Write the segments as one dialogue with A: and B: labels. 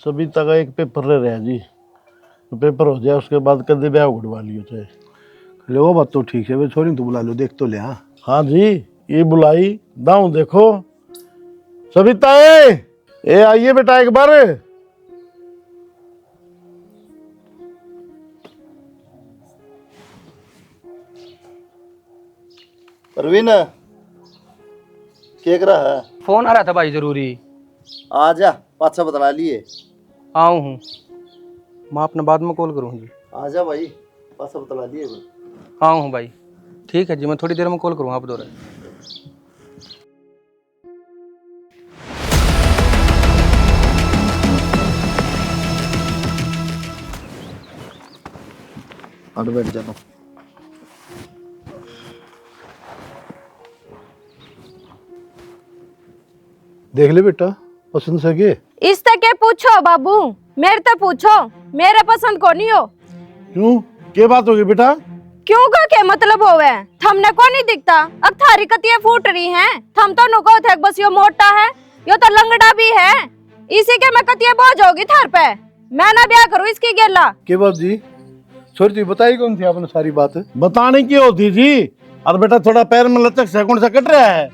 A: सविता का एक पेपर रह रहा जी, तो पेपर हो जाए उसके बाद कदे ब्याह उड़वा लियो चाहे।
B: ले वो बात तो ठीक है, वे छोरी तो बुला लो, देख तो ले। हाँ
A: हाँ जी, ये बुलाई दाऊ देखो। सविता ए आइए बेटा एक बार।
C: परवीन क्या कर रहा है?
D: फोन आ रहा था भाई, जरूरी।
C: आ जा, पाछा बतला लिए।
D: आऊँ हूँ, मैं अपने बाद में कॉल करूँ जी।
C: आ जा भाई, पाछा बतला लिए।
D: आऊँ हूँ भाई, ठीक है जी, मैं थोड़ी देर में कॉल करूँ आप दो।
C: हट बैठ जा।
B: देख ले बेटा, पसंद से के
E: इससे के पूछो बाबू, मेरे तो पूछो, मेरे पसंद को नहीं हो।
A: क्यों, क्या बात होगी बेटा?
E: क्यों का क्या मतलब होवे? थमने को नहीं दिखता? अब थारी कतिया फूट रही हैं, थम तो नुको थे बस यो मोटा है, यो तो लंगड़ा भी है, इसी के मैं कतिया बोझ होगी थार पे। मैं ना ब्याह करूँ इसकी गेला।
B: के बाप जी, छोरी तुझे बताई कौन थी आपने सारी बात?
A: बताने की होती थी। और बेटा थोड़ा पैर में लचक से कौन सा कट रहा है?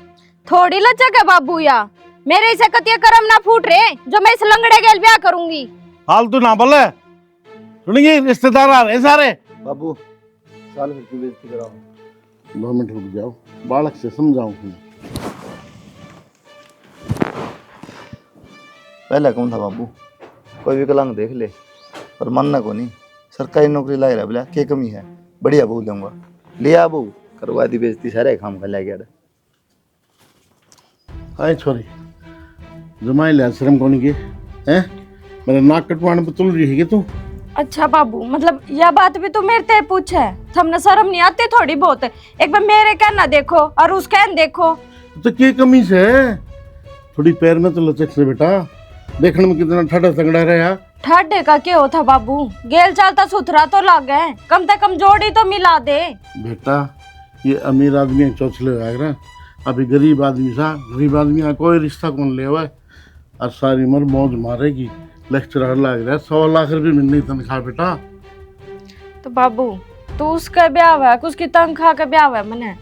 E: थोड़ी लचक है बाबू, या मेरे इसे कतिया करम ना फूट रहे जो मैं इस लंगड़े गेल ब्याह करूंगी।
A: फालतू ना बोले, सुनिए रिश्तेदार आ रहे सारे।
C: बाबू साल भर की बेइज्जती कराओ।
A: 2 मिनट रुक जाओ, बालक से समझाऊं।
C: पहला कौन था बाबू? कोई विकलांग देख ले, पर मानना को नहीं। सरकारी नौकरी ला रहा बोला, क्या कमी है? बढ़िया बहू दूंगा, लिया बहू, करवा दी बेइज्जती, सारे काम कर लिया गया।
A: आए छोरी, जमाई ले शर्म कौन की है? मेरा नाक कटवाने पे तुल रही है कि तू?
E: अच्छा बाबू, मतलब यह बात भी तो मेरे ते पूछे, थमने शर्म नहीं आती थोड़ी बहुत? एक बार मेरे कहना देखो और उसके कहना देखो।
A: तो क्या कमी से है? थोड़ी पैर में तो लचक से बेटा, देखने में कितना ठड़ा तगड़ा रहा।
E: ठाडे का क्या होता बाबू, गेल चालता सुथरा तो लागे, कम से कम जोड़ी तो मिला दे।
A: बेटा ये अमीर आदमी चौचले आगरा, अभी गरीब आदमी सा, गरीब आदमी का कोई रिश्ता कौन ले हुआ है? और सारी उम्र मौज मारेगी, लेक्चर लग रहा है, 100 लाख रुपये मिलने की तनख्वाह बेटा।
E: तो बाबू तू उसका ब्याह है, उसकी तनख्वाह का ब्याह है मने?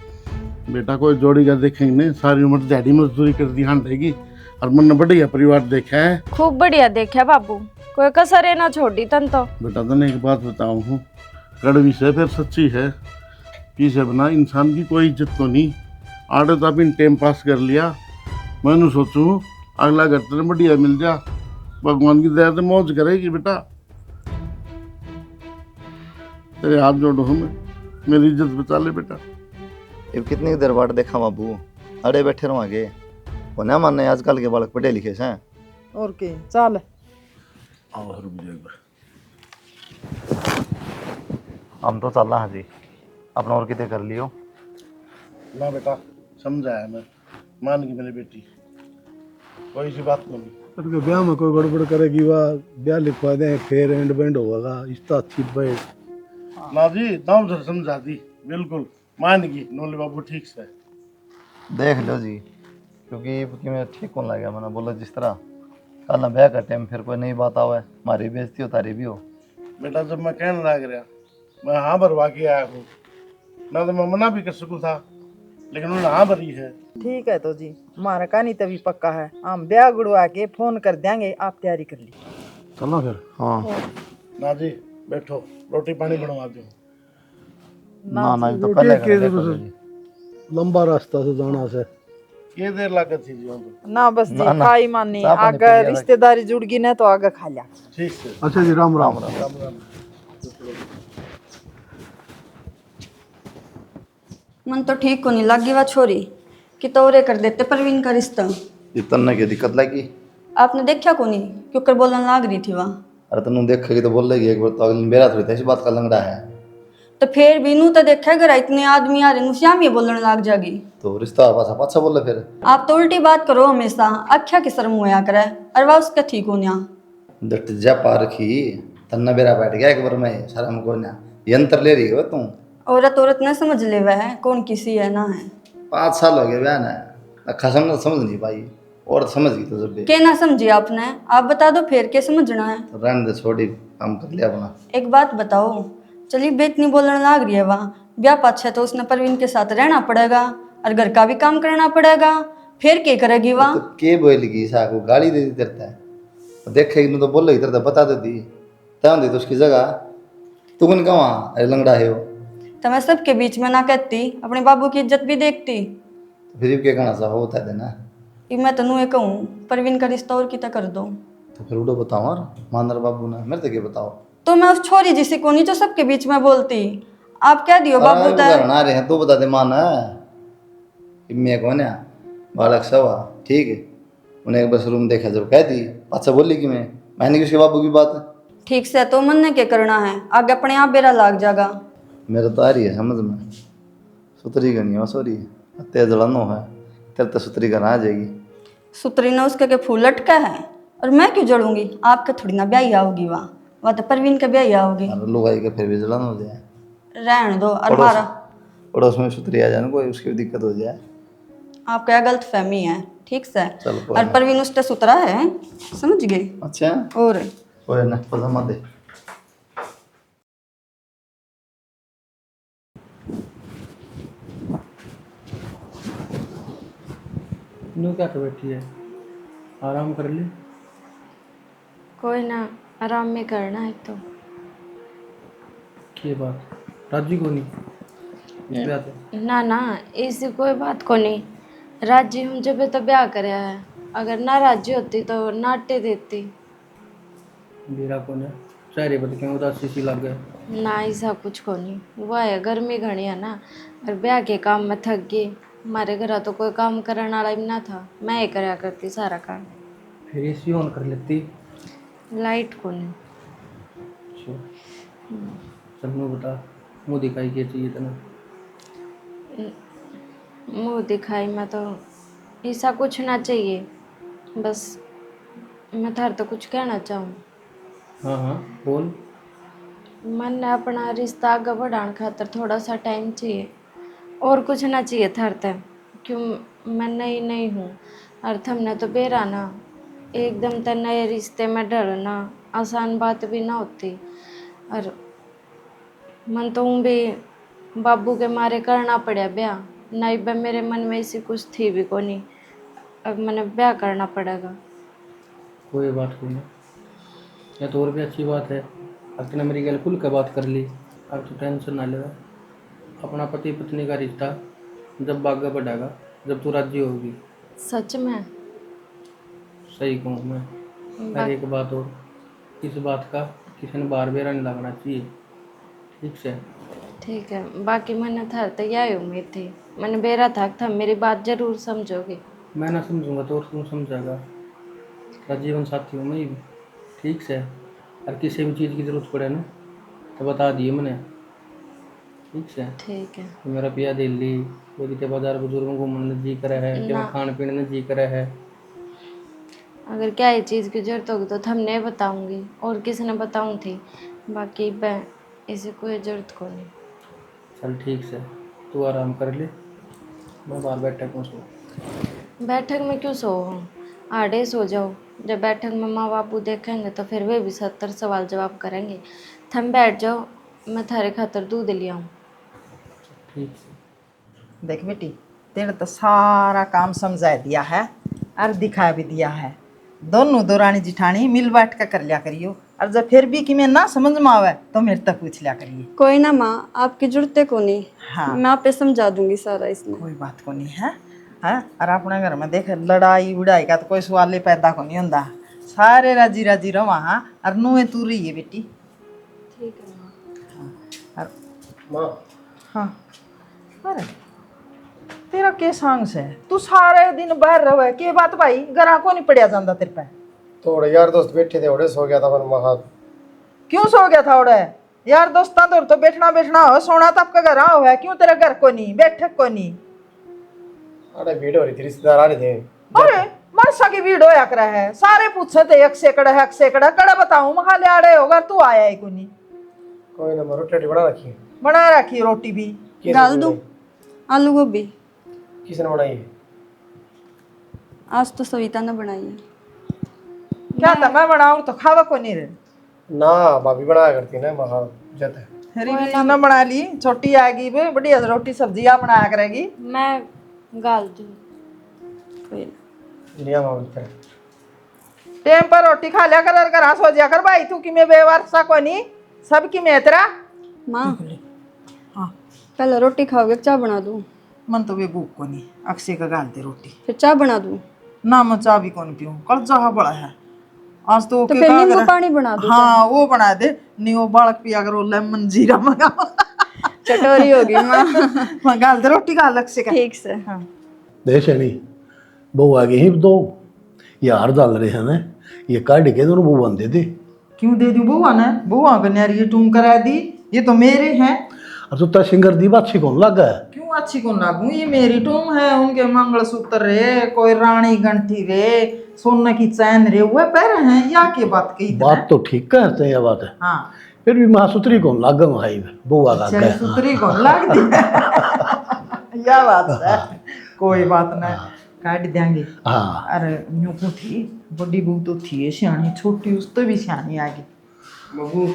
A: बेटा कोई जोड़ी का देखेंगे नहीं, सारी उम्र दिहाड़ी मजदूरी कर दी हाँ रहेगी, और मन बढ़िया परिवार देखा है।
E: खूब बढ़िया देखा बाबू, कोई कसर ना छोड़ी तन तो।
A: बेटा तने एक बात बताऊं हूँ, कड़वी से फिर सच्ची है, पीछे बना इंसान की कोई इज्जत तो नहीं। आड़े तो अभी टाइम पास कर लिया, मैंने सोचूं अगला घर तेरे बढ़िया मिल जा, भगवान की दया से मौज करेगी बेटा। तेरे हाथ जोड़ो हमें, मेरी इज्जत बचा ले बेटा।
C: ये कितनी देर बाट देखा बाबू, अड़े बैठे रहो आगे। वो ना मानने आजकल के बालक पढ़े लिखे से।
F: और के चल
A: आओ रुक जाओ एक बार।
C: हम तो चल रहा जी, अपना और कितने कर लियो
A: ना बेटा, समझाया मैं, मान गई मेरी बेटी, कोई सी बात नहीं।
B: अरे ब्याह में कोई गड़बड़ करेगी, वह ब्याह लिखवा दे, फिर एंड बैंड होगा, इतना अच्छी बैठ
A: ना जी दाम से समझा दी, बिल्कुल मान गई नोले बाबू ठीक से।
C: देख लो जी, क्योंकि मैं ठीक कौन लगा, मैंने बोला जिस तरह कल ना ब्याह का टाइम फिर कोई नई बात आवे, हमारी बेइज्जती हो तारी भी हो।
A: बेटा जब मैं कहने लग रहा, मैं हाँ भरवा के आया हूँ, ना तो मैं मना भी कर सकूँ था, लेकिन उन्होंने हाँ भरी है।
F: ठीक है तो जी, हमारा कहानी तभी पक्का है, हम ब्याह गुड़वा के फोन कर देंगे, आप तैयारी कर ली।
A: चलो फिर।
C: हाँ
A: ना जी बैठो, रोटी पानी बनवा दो।
C: ना ना तो
B: रोटी
C: पहले
B: के
C: कर देखो जी।
B: लंबा रास्ता से जाना से
A: ये देर लागत थी जी तो।
F: ना बस जी,
C: ना, ना।
F: खाई मानी,
C: चाह पानी पी
F: आगे
C: लिया
F: रिश्तेदारी जुड़ गई ना तो आगे खा लिया।
A: ठीक से।
B: अच्छा जी, राम राम।
A: राम राम।
G: मन तो ठीक को नहीं लगी वह छोरी कि तोरे कर देते परवीन का रिश्ता।
C: इतना की दिक्कत लगी?
G: आपने देखा को नहीं क्योंकि बोलने लाग रही थी वहाँ।
C: अरे तुम देखेगी तो बोल लेगी एक बार, तो अगली मेरा थोड़ी था इस बात का लंगड़ा है।
G: तो फिर भी नू तो देखा अगर इतने आदमी आ रहे नु श्याम ये बोलने लाग जागी।
C: तो रिश्ता पाछा पाछा बोले फिर।
G: आप तो उल्टी बात करो हमेशा, अख्या की शर्म होया करे, और वह उसका ठीक हो न्या।
C: दट जा पा रखी तन्ना बेरा बैठ गया एक बार में, शर्म को ना यंत्र ले रही हो तुम।
G: औरत औरत न समझ ले वह है कौन किसी है ना है।
C: 5 साल हो गए बहन है, अखा समझ नहीं पाई। और समझ गई तो जब भी
G: क्या ना समझी आपने? आप बता दो फिर क्या समझना है।
C: तो रहने दे, छोड़ी काम कर लिया अपना।
G: एक बात बताओ, चलिए बेट नहीं बोलने लग रही है वहाँ, ब्याह पाछे तो उसने परवीन के साथ रहना पड़ेगा और घर का भी काम करना पड़ेगा, फिर क्या करेगी
C: तो
G: वहाँ?
C: के बोलेगी सा को गाली दे दी तेरता है, तो देखेगी तो बोल रही तेरता बता देती ध्यान दे तो उसकी जगह तू कौन कहाँ अरे लंगड़ा है वो।
G: तो मैं सबके बीच में ना कहती, अपने बाबू की इज्जत भी देखती।
C: तो फिर क्या कहना सा होता है देना।
G: ये मैं तनु ये कहूँ परवीन का रिश्ता और कितना कर दो।
C: तो फिर उड़ो बताओ और मानर बाबू ने मेरे तक बताओ।
G: तो मैं उस छोरी जिसे को नहीं जो सबके बीच में बोलती, आप कह दियो बाबू
C: अरे
G: तय।
C: घर आ रहे हैं तो बता दे मान है मैं कौन है बालक सवा ठीक है। उन्हें बस रूम देखा जब कह दी अच्छा बोली कि मैंने कि उसके बाबू की बात है।
G: ठीक से तो मन ने क्या करना है, आगे अपने आप बेरा लाग जाएगा।
C: मेरा तो आ रही है समझ में, सुतरी करनी है सॉरी तेज जलानो है तेरे तो सुतरी करना आ जाएगी।
G: सुतरी ने उसके के फूल लटका है और मैं क्यों जड़ूंगी? आपके थोड़ी ना ब्याही आओगी वहाँ तो परवीन का ब्याही आओगी।
C: अरे लोग आई के फिर भी जलान हो जाए
G: रहने दो और हमारा
C: पड़ोस में सुतरी आ जाए ना कोई उसकी भी दिक्कत हो जाए।
G: आपका यह गलत फहमी है ठीक से।
C: चल कोई
G: और
C: ना।
G: परवीन उससे सुतरा है, समझ गई?
C: अच्छा
G: और
C: कोई ना पजामा दे।
D: नू क्या कर बैठी है, आराम कर ले।
E: कोई ना, आराम में करना है तो।
D: ये बात राजी को नहीं इस बात है।
E: ना ना, ऐसी कोई बात को नहीं। राजी हूँ जब तो ब्याह कराया है, अगर ना राजी होती तो नाटे देती।
D: बेरा को ने चेहरे पर क्यों उदासी सी लग गए।
E: ना ऐसा कुछ को नहीं, वो है गर्मी घनी है ना, और ब्याह के काम में थक गई। हमारे घर तो कोई काम करने वाला भी ना था, मैं ही कराया करती सारा काम।
D: फिर एसी ऑन कर लेती।
E: लाइट को नहीं।
D: अच्छा चल नू बता, मुँह दिखाई के चाहिए इतना।
E: मुँह दिखाई में तो ऐसा कुछ ना चाहिए, बस मैं थार तो कुछ कहना चाहूँ।
D: हाँ हाँ बोल।
E: मन ने अपना रिश्ता आगे बढ़ाने खातर थोड़ा सा टाइम चाहिए, और कुछ ना चाहिए थार तक। क्यों, मैं नई नहीं हूँ और हमने तो बेरा ना, एकदम तो नए रिश्ते में डरना आसान बात भी ना होती। और मन तो हूँ भी बाबू के मारे करना पड़ा ब्याह, नहीं बे मेरे मन में ऐसी कुछ थी भी को नहीं, अब मैंने ब्याह करना पड़ेगा।
D: कोई बात कोई ना, या तो और भी अच्छी बात है, अब तूने मेरी गल खुल के बात कर ली। अब तो टेंशन ना ले, अपना पति पत्नी का रिश्ता जब आगे बढ़ेगा जब तू राजी होगी।
E: सच में?
D: सही कहूँ मैं।
E: बा-
D: और एक बात और, इस बात का किसी ने बार बेरा नहीं लगना चाहिए ठीक से।
E: ठीक है, बाकी मैंने थार तो यही उम्मीद थी, मैंने बेरा था मेरी बात जरूर समझोगे।
D: मैं ना समझूंगा तो और कौन समझाएगा, तेरा जीवन साथी हूँ मैं भी ठीक से। और किसी भी चीज़ की ज़रूरत पड़े ना तो बता दिए मैंने ठीक से।
E: ठीक है
D: तो मेरा पिया दिल्ली वो कितने बाजार बुजुर्ग में घूमने जी करे है कि
E: ना,
D: मैं खाने पीने ने जी करे है।
E: अगर क्या ये चीज़ की जरूरत होगी तो थमने बताऊंगी और किसी ने बताऊँ थी, बाकी मैं इसे कोई जरूरत को नहीं।
D: चल ठीक से, तू आराम कर ले, मैं बाहर बैठा पहुँचू।
E: बैठक में क्यों सो हूँ, आड़े सो जाओ। जब बैठक में माँ बापू देखेंगे तो फिर वे भी 70 सवाल जवाब करेंगे। थम बैठ जाओ, मैं थारे खातर दूध ले आऊँ।
D: ठीक है।
F: देख बेटी, तेने तो सारा काम समझा दिया है और दिखा भी दिया है। दोनों दौरानी जिठानी मिल बांट कर लिया करियो, और जब फिर भी कि मैं ना समझ में आवे तो मेरे तक पूछ लिया करिए।
G: कोई ना माँ, आपकी जरूरत को नहीं।
F: हाँ।
G: मैं आप पे समझा दूंगी सारा इसमें।
F: कोई बात को नहीं है। हाँ, और अपने घर में देख लड़ाई उड़ाई का तो कोई सवाल ही पैदा को नहीं होता, सारे राजी राजी रहो। हाँ, और नुए तू रही है बेटी।
E: ठीक है माँ।
F: और
B: माँ
F: हाँ, अरे तेरा के सांग से तू सारे दिन बाहर रहे के बात भाई, गरा को नहीं पड़िया जाता तेरे पे?
B: थोड़े यार दोस्त बैठे थे, ओड़े सो गया था पर महा।
F: क्यों सो गया था ओड़े? यार दोस्तां दौर तो बैठना बैठना हो, सोना तो आपका घर हो है, क्यों तेरे घर को नहीं बैठक को नहीं?
B: अरे भीड़ हो रही थी, रिश्तेदार आ रहे थे।
F: अरे मरसा की भीड़ होया कर है, सारे पूछे थे एक सेकड़ा है एक सेकड़ा कड़ा बताऊं मखाले आड़े होगा, तू आया ही को नहीं।
B: कोई ना, रोटी रोटी बना रखी है।
F: बना रखी रोटी भी।
B: किसने
G: डाल
B: बनाई?
G: दूं आलू गोभी।
B: किसने बनाई है?
G: आज तो सविता ने बनाई है।
F: क्या था मैं बनाऊँ तो खावा को नहीं रे।
H: ना भाभी बनाया करती ना महा जत है।
F: अरे भी ना बना ली, छोटी आएगी भी बढ़िया रोटी सब्जी आप बनाया करेगी।
E: मैं गाल दूँ।
G: कोई ना।
H: लिया मामा तेरे।
F: टेम पर रोटी खा लिया कर और घर सो जा कर भाई, तू कि मैं बेवार सा को नहीं सब की मैं तेरा।
G: माँ
F: हाँ
G: पहले रोटी खाओगे चाय बना दूँ?
F: मन तो वे भूख को नहीं, अक्षय का गाल दे रोटी।
G: फिर चाय बना दूँ?
F: ना मैं चाय भी कौन पीऊँ, कल जहा बड़ा है आज तो।
G: तो फिर नींबू पानी बना दूँ?
F: हाँ वो बना दे, नहीं वो बालक पिया करो लेमन जीरा मंगा।
G: चटोरी होगी माँ।
F: मैं गाल दे रोटी का अलग से।
G: ठीक से।
F: हाँ
B: देश है नहीं बहू आ गई ही दो, ये हार डाल रहे हैं ना, ये काट के दोनों बहू बन दे दे।
F: क्यों दे दूँ बुआ ने, बुआ कन्यारी ये टूम करा दी, ये तो मेरे हैं।
B: और तो ता सिंगर दी बात अच्छी कौन लगा है?
F: क्यों अच्छी कौन लागू, ये मेरी टूम है। उनके मंगलसूत्र रे, कोई रानी घंटी रे, सोने की चैन रे, वो पैर हैं या के बात कही
B: बात तो ठीक कहते हैं, ये बात है।
F: हाँ
B: फिर भी महासूत्री कौन लाग भाई बउआ लाग
F: चाहे सूत्री कौन लाग दी। या बात है, कोई बात ना, काट देंगे।
B: हाँ
F: अरे यूं को थी बड़ी बहू तो थी सियानी, छोटी उस तो भी सियानी आ गई।
D: बाबू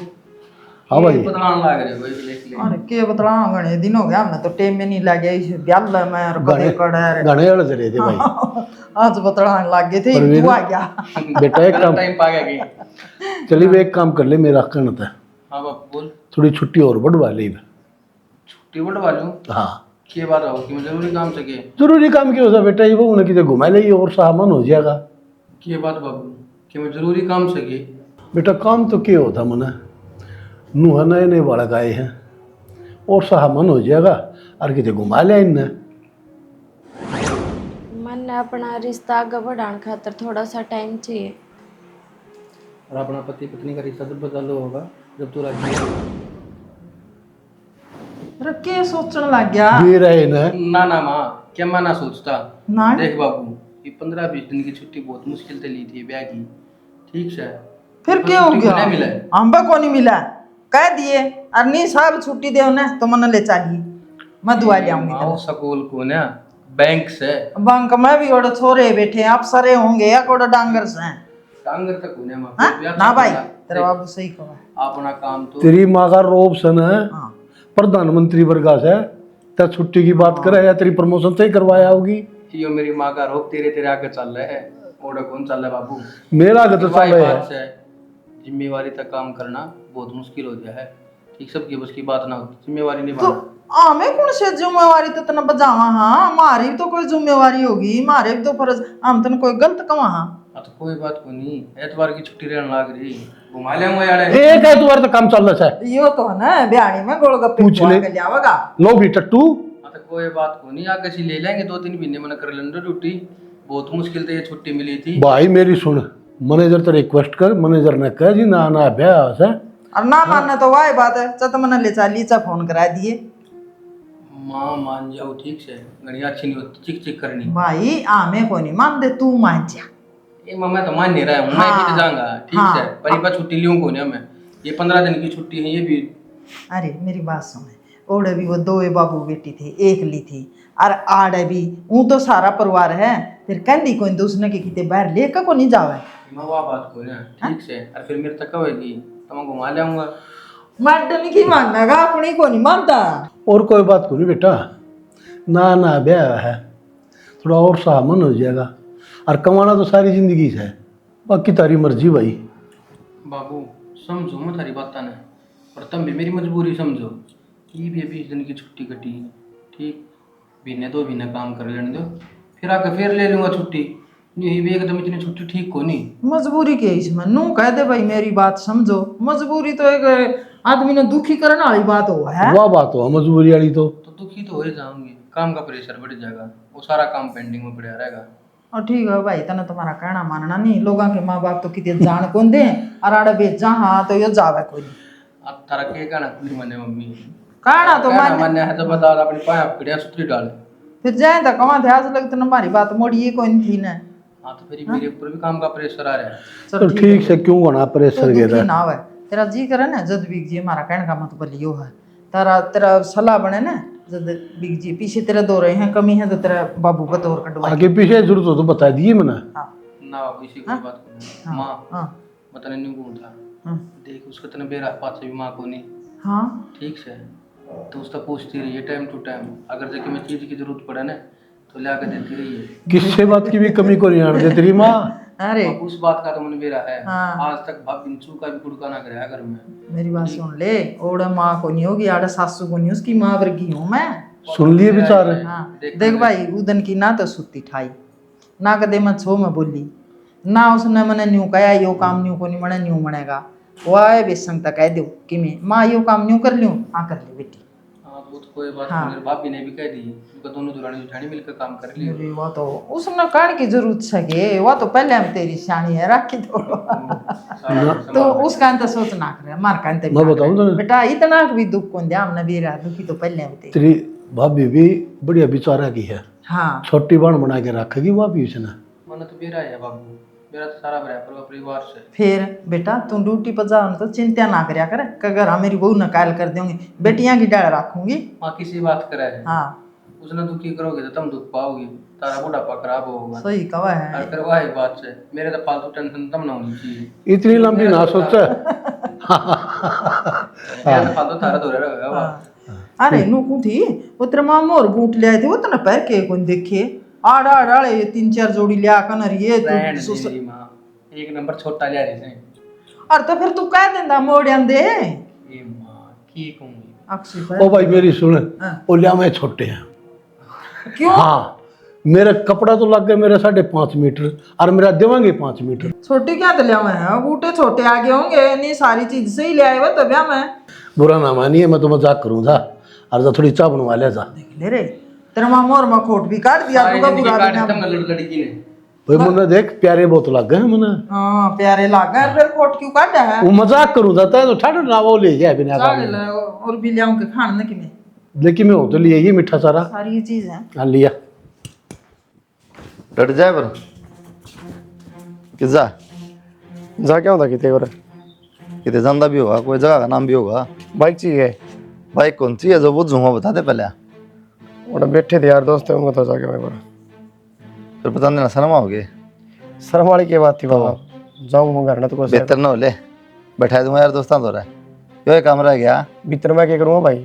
B: हाँ भाई
D: बदलान लाग रहे भाई देख ले।
F: अरे के बतला गणे दिन हो गया, हमने तो टेम में नहीं लगे इस ब्याल में और कदे कड़े
B: गाने वाले चले थे भाई।
F: आज बतलान लग गए थे,
B: परवीन,
F: तू आ गया।
B: बेटा एक काम
D: टाइम पा गया।
B: चली वे एक काम कर ले, मेरा कहना था
D: हाँ बापू बोल।
B: थोड़ी छुट्टी और बढ़वा ली।
D: छुट्टी बढ़वा लूँ?
B: हाँ
D: के बात हो कि मैं जरूरी काम से के।
B: जरूरी काम क्यों होता बेटा, ये वो उन्हें कितने घुमा ले और सामान हो जाएगा।
D: के बात बाबू कि मैं जरूरी काम से के।
B: बेटा काम तो क्या होता मना, नूह नए नए बालक आए हैं और सामान हो जाएगा और कितने घुमा लिया इनने।
E: मन ने अपना रिश्ता आगे बढ़ाने खातर थोड़ा सा टाइम चाहिए।
D: और अपना पति पत्नी का रिश्ता जब बदलो होगा जब तू राजी हो।
F: अरे के सोचने लग गया
B: भी रहे ना
D: ना माँ क्या मैं ना सोचता।
F: ना
D: देख बाबू ये 15-20 दिन की छुट्टी बहुत मुश्किल से ली थी ब्याह की, ठीक से।
F: फिर क्या हो
D: छुट्टी
F: गया,
D: नहीं मिला है।
F: अम्बा को नहीं मिला, कह दिए और नहीं साहब छुट्टी दे उन्हें तो मन ले चलिए, मैं दुआ ले आऊंगी।
D: आओ स्कूल को ना बैंक से
F: बैंक में भी और छोरे बैठे हैं, आप सरे होंगे या कोड़ा डांगर से
D: टांगर तक होने में
F: हाँ? ना भाई तेरा बाबू सही कहा।
D: अपना काम तो
B: तेरी माँ का रोब सन है
F: हाँ
B: प्रधानमंत्री वर्गा से, त्या छुट्टी की बात करे या तेरी प्रमोशन से ही करवाया होगी।
D: यो मेरी माँ का रोग तेरे आगे चल रहा है, ओडा कौन चल रहा है बाबू।
B: मेरा आगे तो
D: भाई
B: चल रहा
D: बात
B: है।
D: से जिम्मेवारी तक काम करना बहुत मुश्किल हो गया है, ठीक सबकी बस की बात ना होती, जिम्मेवारी नहीं
F: तो
D: बना।
F: हमें कौन से जिम्मेवारी तो तना बजावा, हाँ हमारी भी तो कोई जिम्मेवारी होगी, हमारे भी तो फर्ज, हम तन कोई गलत कमा। हाँ
D: तो कोई बात को नहीं, एतवार की छुट्टी रहने लग रही, घुमा लेंगे यार।
B: एक है तुम्हारा तो काम चल रहा है।
F: यो तो है ना बिहाड़ी में गोलगप्पे
B: पूछ ले।
F: खवा के लियावगा।
B: लो भी टट्टू
D: तो कोई बात को नहीं, आगे से ले लेंगे 2-3 महीने मन कर लेंगे ड्यूटी, बहुत मुश्किल से ये छुट्टी मिली थी।
B: भाई मेरी सुन, मैनेजर तो रिक्वेस्ट कर, मैनेजर ने कह जी ना ना अभ्यास है
F: और ना मानना तो वही बात है, चत मन ले चाली चा फोन करा दिए।
D: माँ मान जाओ ठीक से, गड़िया अच्छी नहीं होती, चिक चिक करनी।
F: भाई आमे को नहीं मान दे, तू मान जा।
D: ये मैं तो मान नहीं रहा हूँ, मैं भी तो जाऊंगा ठीक
F: हाँ,
D: है, पर ये बार छुट्टी लियूँ को नहीं मैं, ये 15 दिन की छुट्टी है ये भी।
F: अरे मेरी बात सुन, ओड़े भी वो 2 बाबू बेटी थे, एक ली थी और आड़े भी वो तो सारा परिवार है, फिर कहती कोई दूसरे के किते बाहर लेकर को नहीं जावे।
D: मैं वह बात को ना ठीक से, और फिर मेरे तक होगी तो मैं घुमा लाऊंगा।
F: मैडम की मानना का अपनी को नहीं मानता।
B: और कोई बात को नहीं बेटा, ना ना ब्याह है, थोड़ा और सामान हो जाएगा और कमाना तो सारी जिंदगी से है, बाकी तारी मर्जी भाई।
D: बाबू समझो मैं थारी बात ने, और तुम भी मेरी मजबूरी समझो। ये भी 20 दिन की छुट्टी कटी, ठीक 1-2 महीने काम कर लेने दो, फिर आके फिर ले लूँगा छुट्टी। यही भी एकदम इतनी छुट्टी ठीक को नहीं।
F: मजबूरी के इसमें नू कह दे भाई मेरी बात समझो, मजबूरी तो एक आदमी ने दुखी करने वाली बात हो है।
B: वाह बात हो मजबूरी वाली तो
D: दुखी तो हो ही जाऊंगी, काम का प्रेशर बढ़ जाएगा, वो सारा काम पेंडिंग में पड़ा रहेगा।
F: और ठीक है भाई, तना तुम्हारा कहना मानना नहीं, लोगों के माँ बाप तो कितने जान कौन दे और आड़े बेच जहाँ तो यो जावे कोई नहीं।
D: अब तारा के कहना खुली मने मम्मी
F: कहना तो मान,
D: मने है जब बता अपनी पाया पिड़िया सुतरी डाले,
F: फिर जाए तो कमा थे आज लगता हमारी बात मोड़ी ये कोई नहीं थी ना।
D: हाँ तो फिर मेरे ऊपर भी काम का प्रेशर आ रहा है।
B: तो ठीक से क्यों होना प्रेशर
F: दुखी
B: गिरा।
F: ना होवे, तेरा जी करे ना जद भी जी हमारा कहने का मतलब यो है, तेरा तेरा सलाह बने ना जब बिग जी पीछे तेरा दो रहे हैं, कमी है तो तेरा बाबू का दौर कटवा।
B: आगे पीछे जरूरत हो तो बता दिए मैंने।
F: हाँ
D: ना बाबू इसी की बात करूँ माँ
F: हाँ
D: बताने नहीं कौन था
F: हाँ
D: देख उसका तने बेरा पास भी माँ को नहीं
F: हाँ
D: ठीक से तो उसका पूछती रही है टाइम टू टाइम, अगर जैसे मैं चीज़ की जरूरत पड़े ना तो ला कर देती रही है।
B: किससे बात की भी कमी को नहीं आने दे तेरी माँ।
F: अरे
D: बाबू उस बात का तो मन बेरा है
F: हाँ।
D: आज तक भाभी इंचू का भी कुड़का ना करे घर में।
F: मेरी बात सुन ले, ओड़ा माँ को नहीं होगी, आड़ा सासू को नहीं, उसकी माँ वर्गी हूँ मैं।
B: सुन लिए बेचारे।
F: हाँ देख भाई, उदन की ना तो सुती ठाई ना कदे मत छो मैं बोली ना, उसने मैंने न्यू कहा यो काम न्यू को नहीं मने न्यू मनेगा, वाह बेसंग तक कह दो कि मैं माँ यो काम न्यू कर लूँ, हाँ कर ले बेटी।
D: हाँ वो तो कोई बात
F: हाँ।
D: नहीं, मेरे भाभी ने भी कह दी उनका दोनों दुरानी जेठानी मिलकर काम कर लियो।
F: अरे वो तो उसने कहने की जरूरत सके, वो तो पहले हम तेरी शानी है राखी तो उसका अंत सोचना करे मार का अंत
B: मैं बताऊं तो
F: बेटा इतना भी दुख कौन दिया हमने भी रहा दुखी तो पहले हम तेरी।
B: तेरी भाभी भी बढ़िया विचारा की है,
F: हाँ
B: छोटी बहन बना के रखेगी भाभी उसने।
D: मन तो बेरा है बाबू, मेरा तो सारा बराबर परिवार से।
F: फिर बेटा तू ड्यूटी पर जाओ तो चिंता ना करया कर, अगर हाँ मेरी बहू न कायल कर देंगे बेटियां की डाल रखूंगी।
D: माँ किसी बात करे है
F: हाँ
D: उसने दुखी करोगे तो तुम दुख पाओगी, तारा बुढ़ापा खराब होगा।
F: सही कवा है।
D: और फिर वही बात से मेरे तो फालतू टेंशन तब ना होनी चाहिए।
B: इतनी लंबी ना सोचा।
D: मेरा तो फालतू तारा दौरे रहेगा
F: हाँ। अरे नूकू थी वो तेरे माँ मोर बूट ले आए थे, वो तो ना पैर के कौन देखे आड़ा आड़े 3-4 जोड़ी लिया कनर ये
D: रहन
F: तू
D: दे मेरी माँ, एक नंबर छोटा लिया रही से।
F: और तो फिर तू कह देंदा मोड़िया दे
D: ये माँ की कहूँगी
F: अक्षी
B: ओ
F: पर
B: भाई मेरी सुन,
F: हाँ।
B: ओ लिया मैं छोटे हैं।
F: क्यों
B: हाँ मेरा कपड़ा तो लग गया मेरा 5.5 मीटर और मेरा देवांगे 5 मीटर।
F: छोटी क्या तो लिया मैं है, बूटे छोटे आगे होंगे नहीं सारी चीज से ही ले आए वो तो ब्याह में।
B: बुरा ना मानिए, मैं तो मजाक करूँ था और जा थोड़ी चाय बनवा ले जा।
F: देख ले रे तेरे माँ मोर में खोट भी काट दिया
D: सारी
F: तू का
D: जिंदगी
F: बुरा
D: काट
F: दिन
D: खत्म कर लड़की ने।
B: भाई मुन्ना देख प्यारे बहुत लग गए मुन्ना।
F: हाँ प्यारे लागा है, फिर खोट क्यों काटा है।
B: वो मजाक करूँ था तो ठाठ ना वो ले जाए बिना
F: चल
B: काम।
F: ले, और भी लियाऊं के खाने की में
B: लेकिन मैं हो तो लिया ये मीठा सारा।
F: सारी ये चीज है।
B: हाँ लिया।
C: डट जाए पर किजा
H: जा क्या होता कितने और
C: कितने जानता भी होगा, कोई जगह का नाम भी होगा।
H: बाइक चाहिए
C: बाइक कौन सी है जो बुझूंगा बता दे पहले,
H: और बैठे थे यार दोस्त है उनको तो जाके मैं बोला
C: फिर पता नहीं ना शर्मा हो गए।
H: शर्म वाली की बात थी बाबा, जाऊँ घर ना तो कुछ
C: बेहतर ना हो ले बैठा दूंगा यार दोस्तां तो रहा क्यों काम रह गया
H: भीतर मैं क्या करूँगा भाई,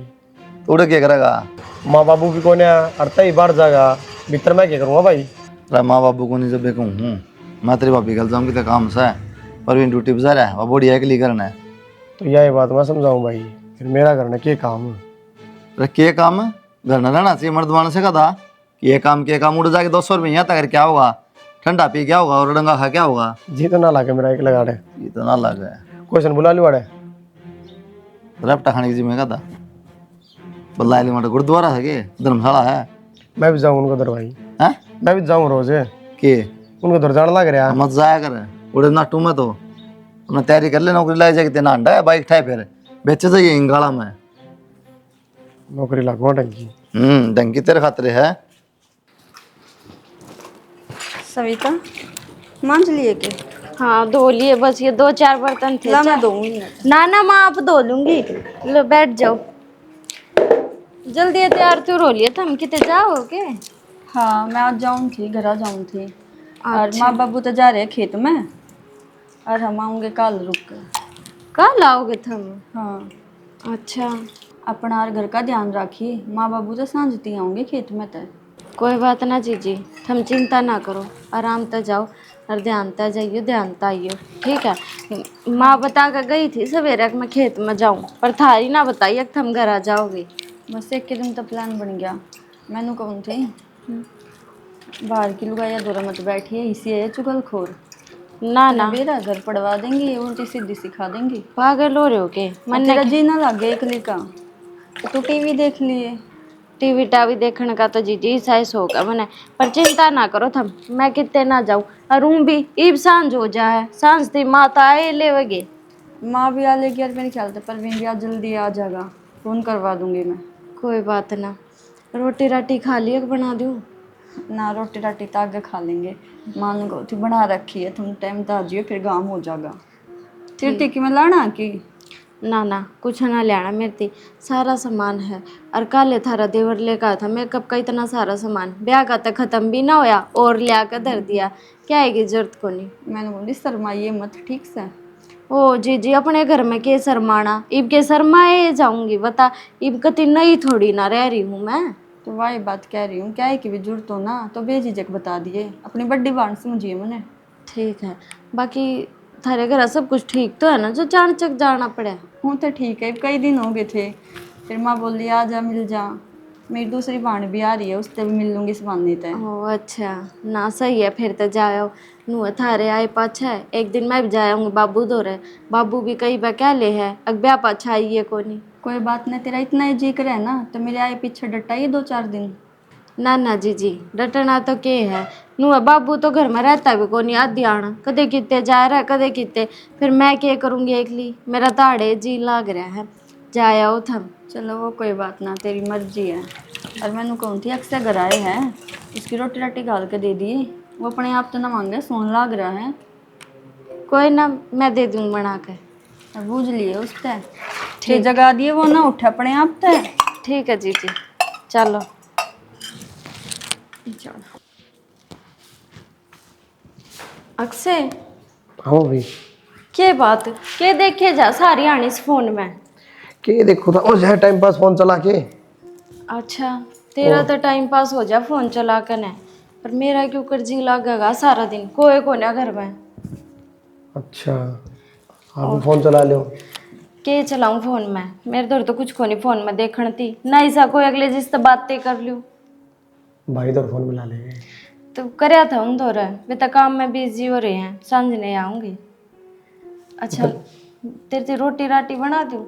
C: तो उड़े क्या करेगा।
H: माँ बाबू भी कोने अड़ता ही बाहर जाएगा, भीतर मैं क्या करूँगा भाई।
C: अरे माँ बाबू को नहीं जब देखूँ मैं तेरी भाभी कल जाऊँगी तो काम सा है पर भी ड्यूटी पर जा रहा है वो बोड़ी है के लिए करना है।
H: तो यही बात मैं समझाऊँ भाई, फिर मेरा घर ना क्या काम है।
C: अरे के काम है घर न रहना चाहिए मर्दवान से कहा कि ये काम उड़ जाके 200 रुपये यहाँ तक क्या होगा, ठंडा पी क्या होगा और डंगा खा क्या होगा।
H: जी तो ना लागे मेरा एक लगा रहे
C: ये तो ना लग है
H: क्वेश्चन बुला लिया है
C: रपटा खाने की जिम्मे का था बल्ला मट गुरुद्वारा है कि धर्मशाला है।
H: मैं भी जाऊँ उनको उधर भाई,
C: हैं
H: मैं भी जाऊँ रोज
C: के
H: उनको उधर जाने लग रहा।
C: मत जाया कर उड़े ना टू में तो अपना तैयारी कर ले, नौकरी लाई जाके तेना अंडा है बाइक ठाए फिर बेचे जाइए इंगाड़ा में
H: नौकरी लगवा टंकी।
C: डंकी तेरे खातिर है।
G: सविता मांझ लिए के
E: हाँ धो लिए, बस ये 2-4 बर्तन थे।
G: ला मैं धोऊंगी।
E: ना ना माँ आप धो लूंगी, लो बैठ जाओ। जल्दी तैयार तो हो लिए तुम कितने जाओगे।
G: हाँ मैं आज जाऊँ थी, घर आ जाऊँ थी और
E: अच्छा।
G: माँ बाबू तो जा रहे हैं खेत में और हम आऊँगे कल रुक कर।
E: कल आओगे तुम।
G: हाँ
E: अच्छा
G: अपना और घर का ध्यान रखिए, माँ बाबू तो सांझती आऊँगे खेत में तय।
E: कोई बात ना जीजी, तुम चिंता ना करो, आराम से जाओ और ध्यान से जाइयो ध्यान से आइयो, ठीक है। माँ बता कर गई थी सवेरे मैं खेत में जाऊँ, पर थारी ना बताइए कि तुम घर आ जाओगे।
G: बस एक के दिन तो प्लान बन गया। मैनू कहूँ थी बाहर की लुगाइया दूर मत बैठिए, इसी है चुगलखोर।
E: ना ना
G: मेरा घर पड़वा देंगी, उल्टी सीधी सिखा देंगी।
E: पागल हो रहे हो के
G: मन तेरा जी ना लगे एकली का तो टीवी देख लिए।
E: टीवी टावी देखने का तो जीजी साइस होगा बने, पर चिंता ना करो तुम, मैं कितने ना जाऊँ और रूम भी ईब सांझ हो जाए, सांझ थी माता आए लेवगे।
G: माँ भी आ लेगी और मेरे ख्याल से परवीन भी आज जल्दी आ जाएगा, फ़ोन करवा दूंगी मैं।
E: कोई बात ना, रोटी राटी खा लियो कि बना दूँ।
G: ना रोटी राटी तो आगे खा लेंगे, मान को थी बना रखी है, तुम टाइम तो आ जियो फिर गाँव हो जाएगा। फिर टिक्की में लाना की
E: ना ना कुछ ना लेना मेरे ती सारा सामान है। और काले थारा देवर लेकर आया था मेकअप का इतना सारा सामान, ब्याह का तो खत्म भी ना होया और ले आकर धर दिया। क्या है की जरूरत को नहीं।
G: मैंने बोली शर्माइए मत, ठीक से।
E: ओ जी जी अपने घर में के शर्माना, इब के शर्माए जाऊंगी बता। इब कति नई थोड़ी ना रह रही हूँ मैं।
G: तो वही बात कह रही हूँ, क्या है कि भी जरूरत हो ना तो बेझिझक बता दिए, अपनी बड्डी बहन समझिए मने।
E: ठीक है, बाकी थारे घर सब कुछ ठीक तो है ना जो चाणचक जाना पड़े।
G: हूँ तो ठीक है, कई दिन हो गए थे, फिर माँ बोली आ जा मिल जा। मेरी दूसरी बहन भी आ रही है, उससे भी मिल लूंगी इस बहाने तय।
E: ओ अच्छा ना सही है फिर तो जाओ। नु थारे आए पाछा एक दिन मैं भी जाऊंगी बाबू दौरे। बाबू भी कई बार क्या ले है अग ब्याह पाछा आई है कोनी।
G: कोई बात नहीं, तेरा इतना ही जी करे ना तो मेरे आए पीछे डटा ही 2-4 दिन।
E: ना ना जी डटना तो के है। नु बाबू तो घर में रहता भी कोनी आधी आना कदे कितने जा रहा है कदे कितने। फिर मैं क्या करूँगी एकली, मेरा ताड़े जी लाग रहा है। जाया हो थम।
G: चलो वो कोई बात ना, तेरी मर्जी है। और मैंने कहूँ थी अक्सर घर आए हैं, इसकी रोटी राटी गाल के दे दिए, वो अपने आप तो ना मांगे, सोन लाग रहा है।
E: कोई ना मैं दे दूँगी बना के।
G: और बूझ लिए उससे ठीक जगा दिए, वो ना उठे अपने आप से।
E: ठीक है जी चलो। अक्षय
H: हाँ भाभी।
E: के बात के देखे जा सारी आनी इस फोन में।
H: के देखो था और जो है टाइम पास फोन चला के।
E: अच्छा तेरा तो टाइम पास हो जा फोन चला कर ने, पर मेरा क्यों कर जी लगेगा सारा दिन कोई कोने घर में।
H: अच्छा आप भी फोन चला लो।
E: के चलाऊं फोन में, मेरे दौर तो कुछ को नहीं फोन में देखण थी ना ऐसा कोई अगले जिससे बातें कर लूं।
H: भाई तो फोन मिला लेंगे।
E: तो करया था उन दौर वे तो काम में बिजी हो रहे हैं, सांझ नहीं आऊंगी। अच्छा तेरी रोटी राटी बना दूं?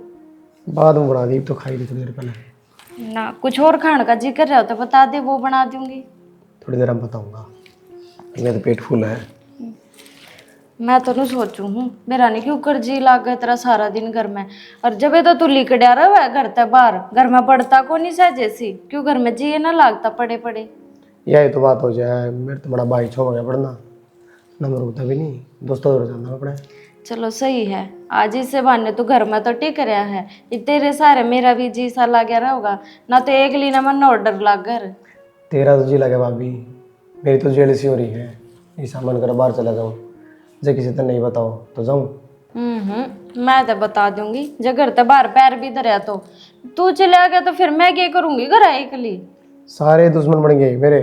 H: बाद में बना दी, तो खाई ली थोड़ी देर पहले।
E: ना कुछ और खाने का जी कर रहा हो तो बता दे, वो बना दूंगी।
H: थोड़ी देर में बताऊंगा, मेरा तो पेट फुल है।
E: मैं तो नहीं सोचू हूँ मेरा नहीं क्यों कर जी लाग गया तेरा सारा दिन घर में। और जब तो तू लिकड़िया रहा है घर तक बाहर, घर में पड़ता को नहीं सह जैसी क्यों घर में जी ना लागता पड़े पड़े।
H: यही तो बात हो जाए, मेरे तो बड़ा भाई छो गया पढ़ना, नंबर रुकता भी नहीं, दोस्तों तो जाना पड़े।
E: चलो सही है, आज इससे बहाने तू घर में तो टिक रहा है। ये तेरे सारे मेरा भी जी सा लग गया होगा ना, तो एक ली ना मन ऑर्डर लाग घर।
H: तेरा तो जी लगे भाभी, मेरी तो जेलसी हो रही है। ऐसा मन कर बाहर चला जाऊँ, जे किसी तरह नहीं बताओ तो जाऊँ।
E: मैं तो बता दूंगी जब घर तो बाहर पैर भी धरया तो तू चले गया तो फिर मैं क्या करूंगी घर एकली।
H: सारे दुश्मन बन गए मेरे।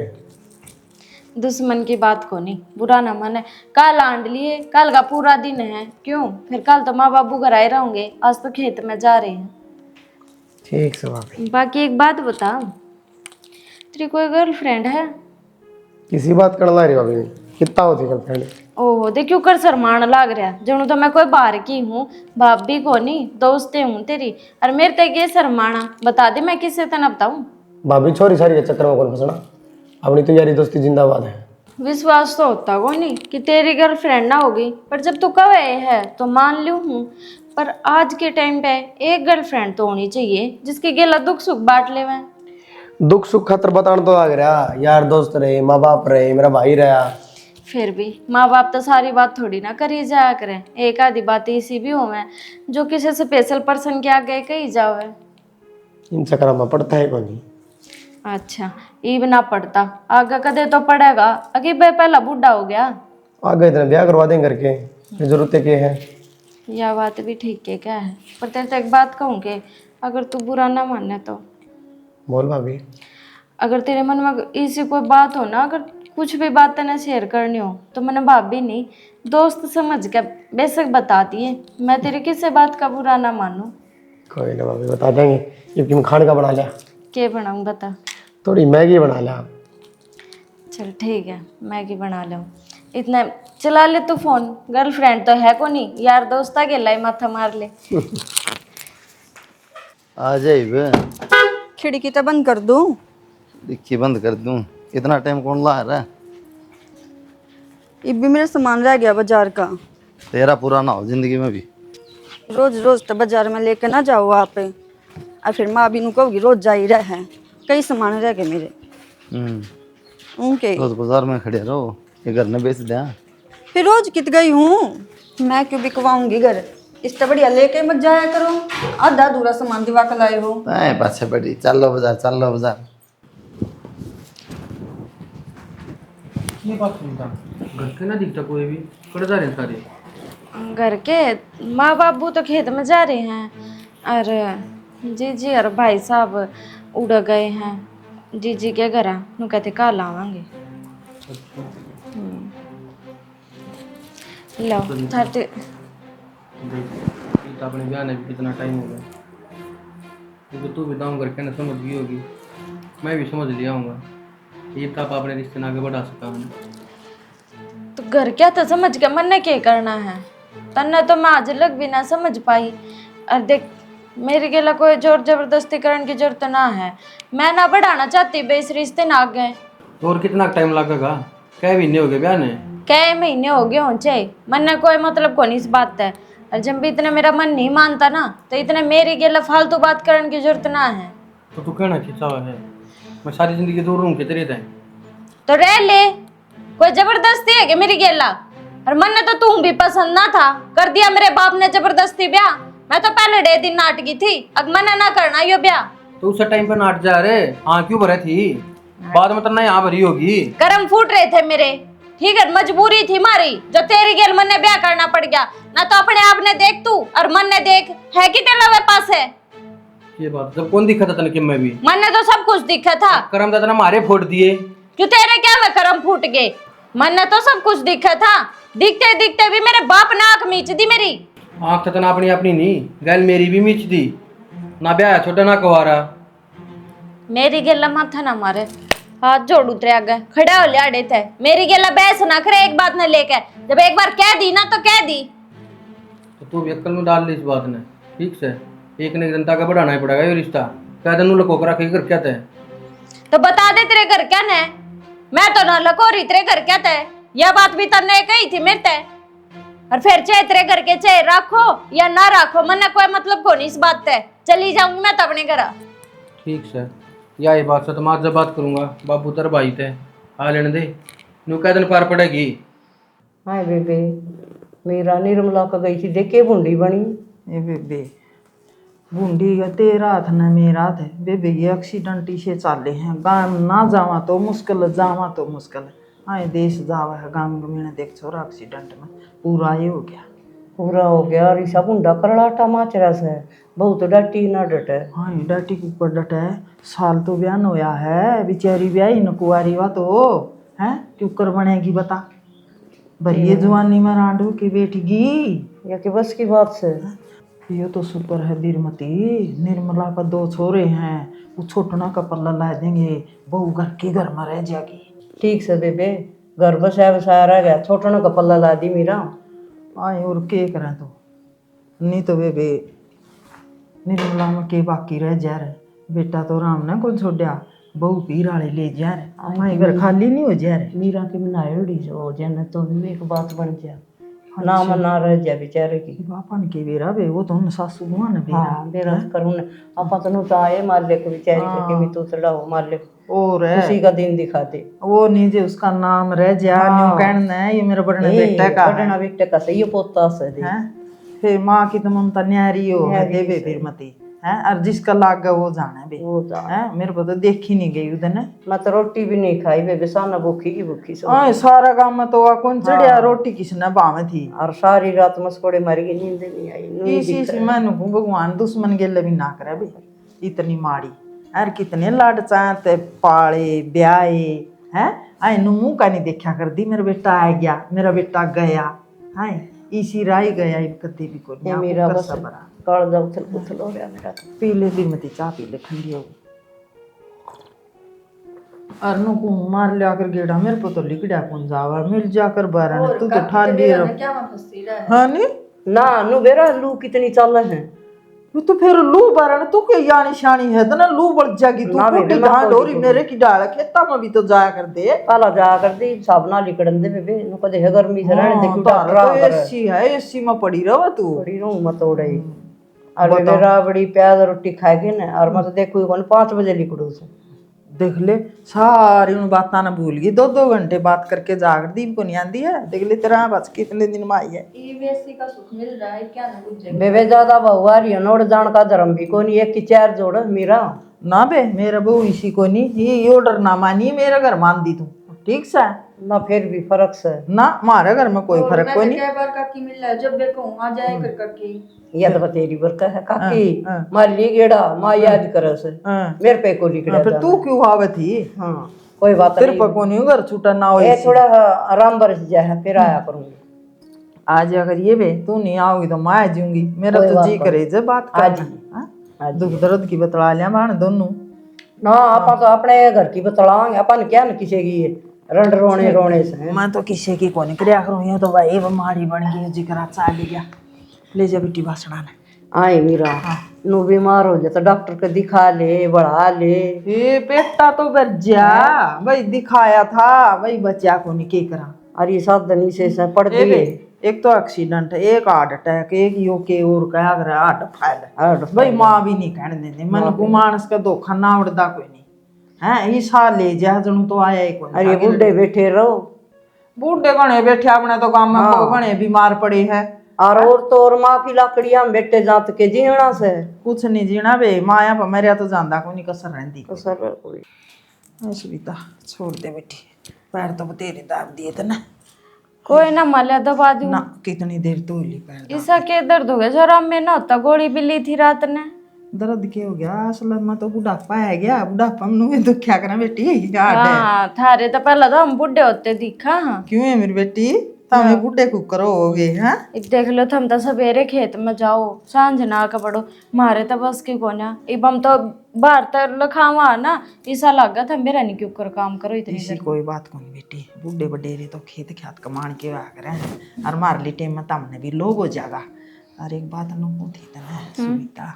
E: दुश्मन की बात को नहीं, बुरा ना माने। कल आंड लिए, कल का पूरा दिन है क्यों, फिर कल तो माँ बाबू घर आए रहेंगे, आज तो खेत में जा रहे हैं।
H: ठीक से भाभी।
E: बाकी एक बात बता, तेरी कोई गर्लफ्रेंड है?
H: किसी बात करना रही भाभी, कितना होती गर्लफ्रेंड।
E: ओहो दे क्यों कर शरमान लाग रहा, जनू तो मैं कोई बाहर की हूँ, भाभी को नहीं दोस्तें हूँ तेरी। और मेरे तक ये शरमाना बता दे, मैं किससे तना बताऊँ।
H: भाभी छोरी सारी के चक्कर में कौन फंसना, अपनी तो यारी दोस्ती जिंदाबाद है।
E: विश्वास तो होता को नहीं कि तेरी गर्लफ्रेंड ना होगी, पर जब तू कहे है तो मान लूँ हूँ। पर आज के टाइम पे एक गर्लफ्रेंड तो होनी चाहिए जिसके गेला दुख सुख बांट ले।
H: दुख सुख खातर बताना तो आ गया, यार दोस्त रहे, माँ बाप रहे, मेरा भाई रहा।
E: फिर भी माँ बाप तो सारी बात थोड़ी ना करी जाया करें, एक आधी बात ऐसी भी हो मैं जो किसी स्पेशल पर्सन के आगे कही जावे।
H: इन चक्कर में पड़ता है कौन।
E: अच्छा ईब ना पड़ता, आगे कदे तो पड़ेगा, अगे भाई पहला बूढ़ा हो गया।
H: आगे इतना ब्याह करवा देंगे करके, जरूरत है क्या है।
E: यह बात भी ठीक है क्या है, पर तेरे तो एक बात कहूँ कि अगर तू बुरा ना माने तो।
H: बोल भाभी।
E: अगर तेरे मन में ऐसी कोई बात हो ना, अगर कुछ भी बात तेने शेयर करनी हो तो मैंने भाभी नहीं दोस्त समझ के बेशक बता दिए, मैं तेरी किसी बात का बुरा ना मानूं।
H: कोई ना भाभी बता देंगे। जबकि मैं खाने का बना लिया,
E: क्या बनाऊँ बता।
H: थोड़ी मैगी बना लिया।
E: चल ठीक है मैगी बना लूँ, इतना चला ले तू फोन। गर्लफ्रेंड तो है को नहीं, यार दोस्ता के लाई माथा मार ले।
C: आ जाइए,
G: खिड़की तो बंद कर दूँ?
C: डिक्की बंद कर दूं, इतना टाइम कौन ला रहा है।
G: ये भी मेरा सामान रह गया बाजार का।
C: तेरा पूरा ना हो जिंदगी में भी।
G: रोज रोज तो बाजार में लेके ना जाओ आप, और फिर माँ भी नु कहोगी रोज जा ही रहे हैं। कई सामान रह गए मेरे उनके।
C: रोज बाजार में खड़े रहो, ये घर ने बेच दिया।
G: फिर रोज कित गई हूँ मैं, क्यों बिकवाऊंगी घर। इससे बढ़िया लेके मत जाया करो, आधा अधूरा सामान दिवा के लाए हो।
C: नहीं पाछे पड़ी, चल लो बाजार।
D: ये बात सुनता घर के ना दिखता कोई भी, कड़ जा रहे सारे।
E: घर के माँ बाबू तो खेत में जा रहे हैं और जीजी और भाई साहब उड़ गए हैं जीजी के घर। नु कहते कल आवांगे। लो थाते
D: तो अपने ब्याह ने भी कितना टाइम हो गया, क्योंकि तू भी दाम करके ना समझ गई होगी, मैं भी समझ लिया हूँगा। ये तो आप अपने रिश्ते आगे बढ़ा सका हूँ।
E: तो घर क्या तो समझ के मन ने क्या करना है, तन्ने तो मैं आज लग भी ना समझ पाई। और देख मेरे गेला कोई जोर जबरदस्ती करने की जरूरत ना है, मैं ना बढ़ाना चाहती बे इस रिश्ते ना आगे।
D: और कितना टाइम लगेगा? कई महीने हो गए ब्याह ने?
E: कई महीने हो गए होंचे, मन ने कोई मतलब को नहीं इस बात है। और जब भी इतना मेरा मन नहीं मानता ना तो इतने मेरी गेला फालतू बात करने की जरूरत ना है।
D: तो तू कहना खिंचा हुआ है मैं सारी जिंदगी दूर रहूं तेरे तय?
E: तो रह ले, कोई जबरदस्ती है कि मेरी गेला? और मन ने तो तू भी पसंद ना था, कर दिया मेरे बाप ने जबरदस्ती ब्याह। मैं तो पहले डे दिन नाटकी थी, अब मन ना करना यो ब्याह।
D: तो उस टाइम पे नाट जा रहे हाँ क्यों भरे थी, बाद में तो ना यहाँ भरी होगी।
E: कर्म फूट रहे थे मेरे, ठीक है मजबूरी थी मारी जो तेरी गेल मन ने ब्याह करना पड़ गया। ना तो अपने आप ने देख तू और मन ने देख है कि तेरे पास है।
D: ये बात जब कौन दिखा था तने कि मैं भी?
E: मन ने तो सब कुछ दिखा था।
D: करम दादा ने मारे फोड़ दिए।
E: क्यों तेरे क्या में कर्म फूट गए? मन ने तो सब कुछ दिखा था, दिखते दिखते भी मेरे बाप ने आंख मीच दी मेरी।
D: आँख तो ना अपनी अपनी नहीं गैल मेरी भी मीच दी ना, ब्याह छोटा ना कुंवारा।
E: मेरी गेला माथा ना मारे, हाथ जोड़ उतरे आगे खड़ा हो लिया थे। मेरी गेला बहस ना करे एक बात ने लेके, जब एक बार कह दी ना तो कह दी।
D: तो तू भी अक्ल में डाल ली इस बात ने, ठीक से एक न एक दिन तक बढ़ाना ही पड़ेगा ये रिश्ता। कह दिन लको कर रखे कर क्या तय?
E: तो बता दे तेरे घर क्या ने, मैं तो ना लको रही तेरे घर क्या तय। यह बात भी तन्ने कही थी मेरे तय। और फिर चाहे तेरे घर के चाहे रखो या ना रखो, मन कोई मतलब को नहीं इस बात तय। चली जाऊंगी मैं तो अपने घर।
D: ठीक से या ये बात से तो मैं जब बात करूंगा बाबू तेरा भाई थे आ लेने दे, न्यू कह दिन पार पड़ेगी।
I: हाय बेबे, मेरा निर्मला का गई थी देखे बूंदी बनी।
F: ए बेबे बूंदी का तेरा हाथ न मेरा हाथ है बेबे, ये एक्सीडेंट से चाले हैं। गाँव ना जावा तो मुश्किल, जावा तो मुश्किल। आए देश जावा है गाँव में, मैंने देख छोरा एक्सीडेंट में पूरा ये हो गया।
I: पूरा हो गया रिसा बूंदा करलाटा माचरा से बहुत डटी ना डटे।
F: हाँ डाटी के ऊपर डटा है, साल तो बयान होया है बेचारी ब्याही न कुआरी वा तो है क्यों कर बनेगी बता। भरिए जवानी में रांडू की बेटीगी
I: या कि बस की बात से।
F: ये तो शुक्र है बीरमती, निर्मला का 2 छोरे हैं, वो छोटना का पल्ला ला देंगे, बहू घर के घर में रह जाएगी।
I: ठीक से बेबे, घर बसाया बसाया रह गया, छोटना का पल्ला ला दी मेरा।
F: आए और के करें तो नहीं तो बेबे निर्मला में के बाकी रह जा रहे। बेटा तो राम ने को छोड़ा, बहू पीर वाले ले जा रहे, हमारे घर खाली नहीं हो जा रहे।
I: मीरा के बनाए उड़ी हो जाने तो भी एक बात बन जा, ना मना रह जा बेचारे की।
F: बापन के बेरा बे वो तो उन सासू बुआ ने बेरा।
I: हाँ बेरा करूँ ने आपा तनु तो आए मालिक बेचारी के भी तो चढ़ा हो मालिक
F: और
I: उसी का दिन दिखाते
F: वो नीचे उसका नाम रह जा। न्यू कहना ये मेरा बड़ना बेटा का
I: बड़ना बेटा का सही पोता से दे।
F: हैं फिर माँ की तो ममता न्यारी हो देवे फिर मती है, और जिसका लाग गया वो जाने बे
I: वो तो
F: है। मेरे को तो देखी नहीं गई उधर ने,
I: मैं तो रोटी भी नहीं खाई बेबे, साना भूखी की भूखी सो।
F: ओए सारा गांव में तो कौन चढ़िया रोटी किसने बावे थी।
I: और सारी रात मस्कोड़े मारी गई, नींद नहीं आई। नींद
F: इसी मैंने को भगवान दुश्मन गेले भी ना करे बे इतनी माड़ी। अर कितने लाड चाहते पाले ब्याहे हैं, आए मुंह का नहीं देखा कर दी। मेरा बेटा आ गया, मेरा बेटा गया, हाय इसी राय गया कति भी को
I: ये मेरा बस काल जा उथल पुथल हो गया मेरा।
F: पी ले भी मती चाह पी ले ठंडी हो। अरनू को मार लिया कर गेड़ा, मेरे को तो लिकड़ा कौन जावा मिल जाकर बारन तू तो ठा लिया। हाँ नहीं
I: ना नु बेरा लू कितनी चल है
F: तो फिर लू बारन तू के यानी शानी है तो ना लू बढ़ जाएगी तू कुटी धान डोरी मेरे की डाल खेता में भी तो जाया कर दे
I: काला जा कर दे सब ना लिकड़न दे बेबे नु को दे गर्मी से रहने दे क्यों डरा कर।
F: एसी है, एसी में पड़ी रहो तू
I: बड़ी रू मत उड़े। और बेबे राबड़ी प्याज रोटी खाएगी ना, और मैं तो देखू कौन 5 बजे लिकड़ू से
F: देख ले सारी उन बातां ना भूल गई, 2-2 घंटे बात करके जाग दीप को नहीं आंदी है। देख ले तेरा बस कितने दिन में आई है।
G: का सुख मिल रहा है क्या ना कुछ
I: बेबे ज्यादा बहुआ रही है नोड़ जान का धर्म भी को नहीं, एक की चार जोड़ मेरा
F: ना बे मेरा बहू इसी को नहीं, ये ऑर्डर ना मानिए मेरा घर मान दी तू ठीक सा
I: ना, फिर भी फर्क से
F: ना, हमारे घर में कोई फर्क कोई नहीं।
G: बार काकी मिल रहा है जब देखो आ जाए कर काकी
I: ये तो तेरी बरकत है काकी।
F: हाँ।
I: मार ली गेड़ा माँ याद करे से
F: हाँ।
I: मेरे पे को लिखड़ा
F: फिर तू क्यों आवे थी?
I: हाँ कोई बात
F: तेरे
I: नहीं,
F: पर को नहीं घर छूटा ना हो।
I: ये थोड़ा आराम बरस जाए फिर आया करूंगी।
F: आज अगर ये बे तू नहीं आओगी तो मैं आ जाऊंगी, मेरा
I: कोई
F: तो
I: बात
F: जी
I: नहीं।
F: करे जे बात
I: आज
F: करना। हाँ?
I: आज
F: दुख दर्द की बतला लिया बाण दोनों।
I: ना अपन तो अपने घर की बतलावांगे, अपन क्या न किसी की रंड रोने रोने से।
F: मैं तो किसी की को नहीं करया करूँ, ये तो भाई बीमारी बन गई जिकरा चाल गया। ले जा बेटी बासड़ा ने
I: आए मीरा नु बीमार हो जाता डॉक्टर को दिखा ले बढ़ा ले।
F: ये पेटा तो बज्जा भाई दिखाया था भाई बच्चा को नहीं के करा।
I: और ये सावधानी से पड़
F: ए
I: दिए
F: बे, एक तो एक्सीडेंट, एक हार्ट अटैक, एक यो के और क्या कर हार्ट फाइल भाई माँ भी नहीं कहने देते मन को मानस का धोखा ना उड़दा कोई नहीं है। ई साल ले जा जनु तो आया ही कोई।
I: अरे बुढ़े बैठे रहो,
F: बूढ़े गणे बैठे अपने तो काम में
I: हाँ।
F: गणे बीमार पड़े है।
I: और तो और माँ की लकड़ियां बेटे जात के जीना से
F: कुछ नहीं जीना बे माया पर मेरा तो जानदा को नहीं कसर रहती।
I: कसर कोई
F: सुविधा छोड़ दे बेटी, पैर तो तेरे दाब दिए थे ना।
E: कोई ना माल्या दबा दूं
F: ना कितनी देर तो ली पैर दाब।
E: इसका क्या दर्द हो गया जरा में ना होता, गोली भी ली थी रात ने।
F: दर्द क्या हो गया असल में तो बुढ़ापा है गया, बुढ़ापा में तो क्या करा बेटी याद है।
E: हाँ थारे तो पहले तो हम बुढ़े होते दिखा। हाँ
F: क्यों है मेरी बेटी तमें बुढ़े कुकर हो गए हैं।
E: एक देख लो थम तो सवेरे खेत में जाओ सांझ ना का पड़ो, मारे तो बस की कोना इब हम तो बाहर तर लखावा ना ऐसा लगा था मेरा नहीं क्यों कर काम करो इतनी
F: इसी
E: देर।
F: कोई बात को नहीं बेटी, बुढ़े बडेरे तो खेत खात कमान के आ रहे हैं और मार ली टेम में तमने भी लोग हो जाएगा। और एक बात नो थी तना सुनीता,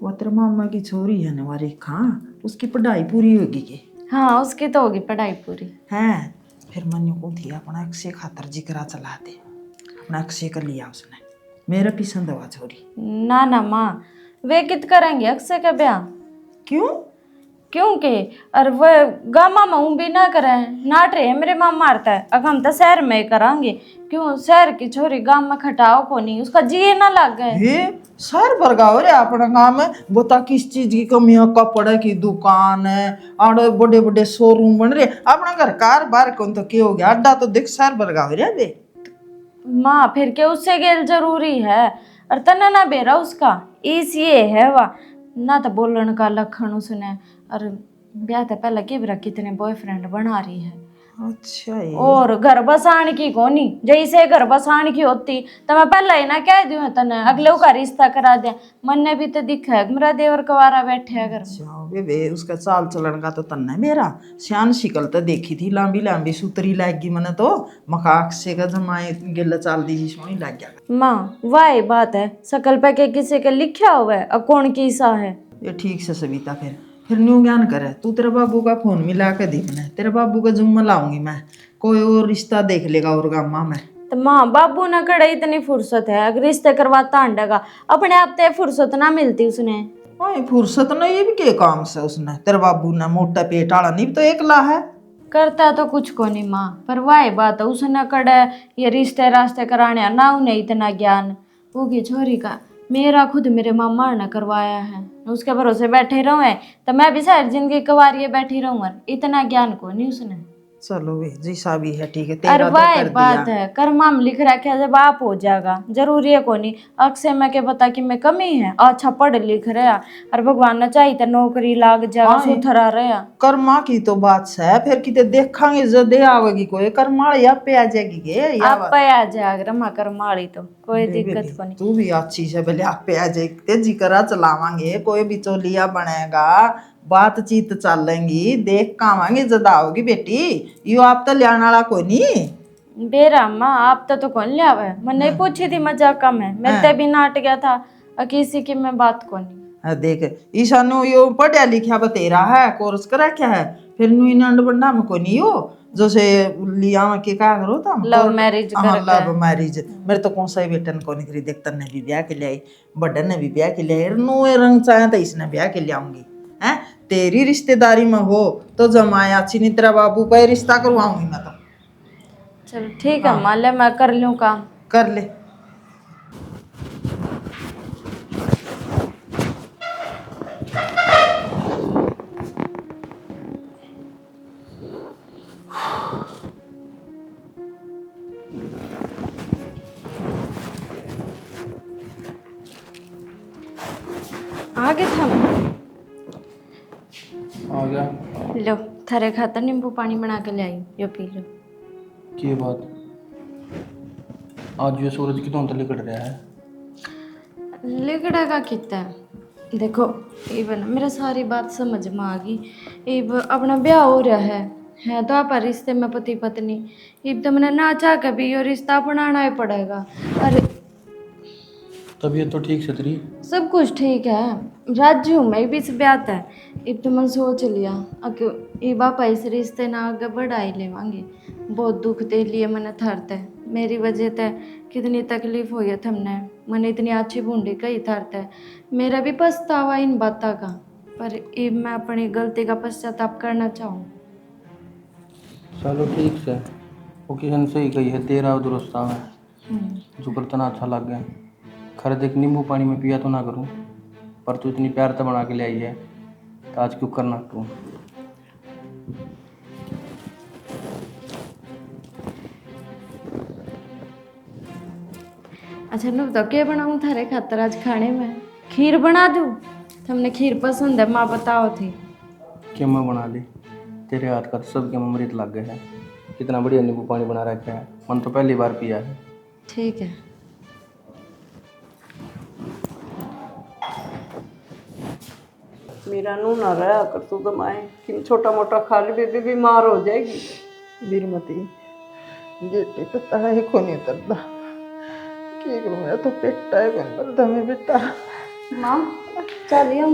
F: वो तेरे मामा की छोरी है ना वारी खां, उसकी पढ़ाई पूरी होगी के?
E: हाँ उसकी तो होगी पढ़ाई पूरी
F: हैं फिर मन को थी अपना अक्षय खातर जिक्रा चला दे, अपना अक्षय कर लिया उसने, मेरा पसंद हुआ छोरी।
E: ना ना माँ वे कित करेंगे अक्षय का ब्याह?
F: क्यों?
E: क्योंकि और वो गामा में भी ना करें नाट रहे मेरे माँ मारता है, अब हम तो शहर में ही करांगे। क्यों शहर की छोरी गांव में खटाओ को नहीं, उसका जी ना लग गए।
F: ये सर भरगा हो रहा अपना गाँव में, बता किस चीज की कमी है? कपड़े की दुकान है और बड़े बड़े शोरूम बन रहे, अपना घर कार बार कौन तो क्या हो गया अड्डा तो देख सर भरगा हो रहा बे।
E: माँ फिर के उससे गेल जरूरी है और तना ना बेरा उसका इस ये है वह ना तो बोलन का लखन उसने, और ब्याह तो पहले के बरा कितने बॉयफ्रेंड बना रही है।
F: अच्छा ये
E: और घर बसाण की कोनी, जैसे घर बसाण की होती तो मैं पहले ही ना कह दूं तने अगले का रिश्ता करा दे। मन ने भी तो दिखा है मेरा देवर कवारा बैठे है घर में।
F: जाओ बे उसका चाल चलन का तो तन्ना मेरा श्यान शिकल तो देखी थी, लंबी लंबी सूतरी लाग गई मैंने तो मखाक से का जमाए गिल्ला चाल दी सोनी लग गया।
E: माँ वाह बात है सकल पे के किसी के लिखा हुआ है अब कौन की सा है।
F: ये ठीक से सविता फिर न्यू ज्ञान करे तू, तेरे बाबू का फोन मिला के दी मैंने, तेरे बाबू का जुम्मा लाऊंगी मैं, कोई और रिश्ता देख लेगा और गामा में।
E: तो माँ बाबू ना कड़े इतनी फुर्सत है अगर रिश्ते करवाता अंडेगा, अपने आप ते फुर्सत ना मिलती उसने।
F: ओए फुर्सत न ये भी के काम से उसने, तेरे बाबू ने मोटा पेट आला नहीं तो एकला है
E: करता तो कुछ को नहीं माँ, पर वाह बात है उसने कड़े ये रिश्ते रास्ते कराने ना उन्हें इतना ज्ञान होगी छोरी का। मेरा खुद मेरे मामा ने करवाया है, उसके भरोसे बैठे रहो तो मैं भी सारी जिंदगी कवारिये बैठी रहूँ, इतना ज्ञान को नहीं उसने।
F: चलो वे जैसा भी है ठीक है,
E: अरे
F: तेरा तो
E: वाह
F: कर
E: बात
F: दिया।
E: है कर्मा में लिख रखा है जब आप हो जाएगा जरूरी है को नहीं। अक्सर मैं के बता कि मैं कमी है अच्छा पढ़ लिख रहा और भगवान ने चाहिए तो नौकरी लाग जाएगा
F: हाँ,
E: सुथरा रहा।
F: कर्मा की तो बात है फिर किते देखांगे जो दे आवेगी कोई कर्मा या पे आ जाएगी के या
E: आप पे आ जाएगा रमा कर्माड़ी तो कोई दिक्कत को नहीं।
F: तू भी अच्छी से भले आप पे आ जाएगी तेजी करा चलावांगे, कोई बिचौलिया बनेगा बातचीत चलेंगी देख कावांगे जदा होगी बेटी, यो आप तो लियाने वाला कोई नहीं।
E: बेरा माँ आप तो कौन लिया हुआ मैं नहीं पूछी थी मजाक का मैं ते भी नाट गया था और किसी की मैं बात को नहीं।
F: देख ईशा नु यो पढ़ा लिखा बतेरा है कोर्स करा क्या है फिर नु इन बंडा में कोई नहीं हो जैसे लिया के क्या करो तुम
E: लव मैरिज
F: हाँ लव मैरिज मेरे तो कौन सा ही बेटन को नहीं देखता ने भी ब्याह के लिए आई बड्डन ने भी ब्याह के लिए नु रंग चाहे तो इसने ब्याह के लिए आऊंगी हैं तेरी रिश्तेदारी में हो तो जमाया अच्छी नहीं, तेरा बाबू पे रिश्ता करवाऊंगी मैं तो।
E: चलो ठीक है मान ले, मैं कर लूँ काम।
F: कर ले।
E: आगे थम।
D: आ गया।
E: लो थारे खातर नींबू पानी बना के ले आई, यो पी लो।
D: की बात? आज ये सूरज की धुंध लिकड़ रहा है।
E: लिगड़ा का कितना है? देखो इवन मेरा सारी बात समझ में आ गई। इब अपना ब्याह हो रहा है तो आप रिश्ते में पति पत्नी। इब तो मैंने ना चाह के भी ये रिश्ता अपनाना ही पड़ेगा। अरे
D: तबीयत तो ठीक से तेरी?
E: सब कुछ ठीक है, राजी हूँ मैं भी इस ब्याह है। इब तो मैं सोच लिया ये बापा इस रिश्ते ना आगे बढ़ा ही लेवांगे। बहुत दुख दे लिए मैंने थरते, मेरी वजह से कितनी तकलीफ हुई है थमने। मैंने इतनी अच्छी बूंदी कही थरते, मेरा भी पछतावा इन बातों का। पर इब मैं अपनी गलती का पश्चाताप करना चाहूँ।
D: चलो ठीक से, वो किसी से ही कही है तेरा दुरुस्त है जो बर्तना अच्छा लग गया। खैर देख, नींबू पानी में पिया तो ना करूँ, पर तू इतनी प्यार से बना के ले आई है तो आज क्यों करना तू।
E: अच्छा नु तो क्या बनाऊँ थारे खातर आज खाने में? खीर बना दूँ? तुमने खीर पसंद है माँ बताओ थी।
D: क्या मैं बना ली? तेरे हाथ का तो सबके अमृत लग गए है। कितना बढ़िया नींबू पानी बना रखा है, मन तो पहली बार पिया है।
E: ठीक है।
I: मेरा नू ना रहा कर तू तो माए कि छोटा मोटा खा ले, बेबी बीमार हो जाएगी।
F: बीरमती गेटे पता है को नहीं उतरता, क्या करूँ मैं तो पेटा है बनता में बेटा।
E: माँ चलिए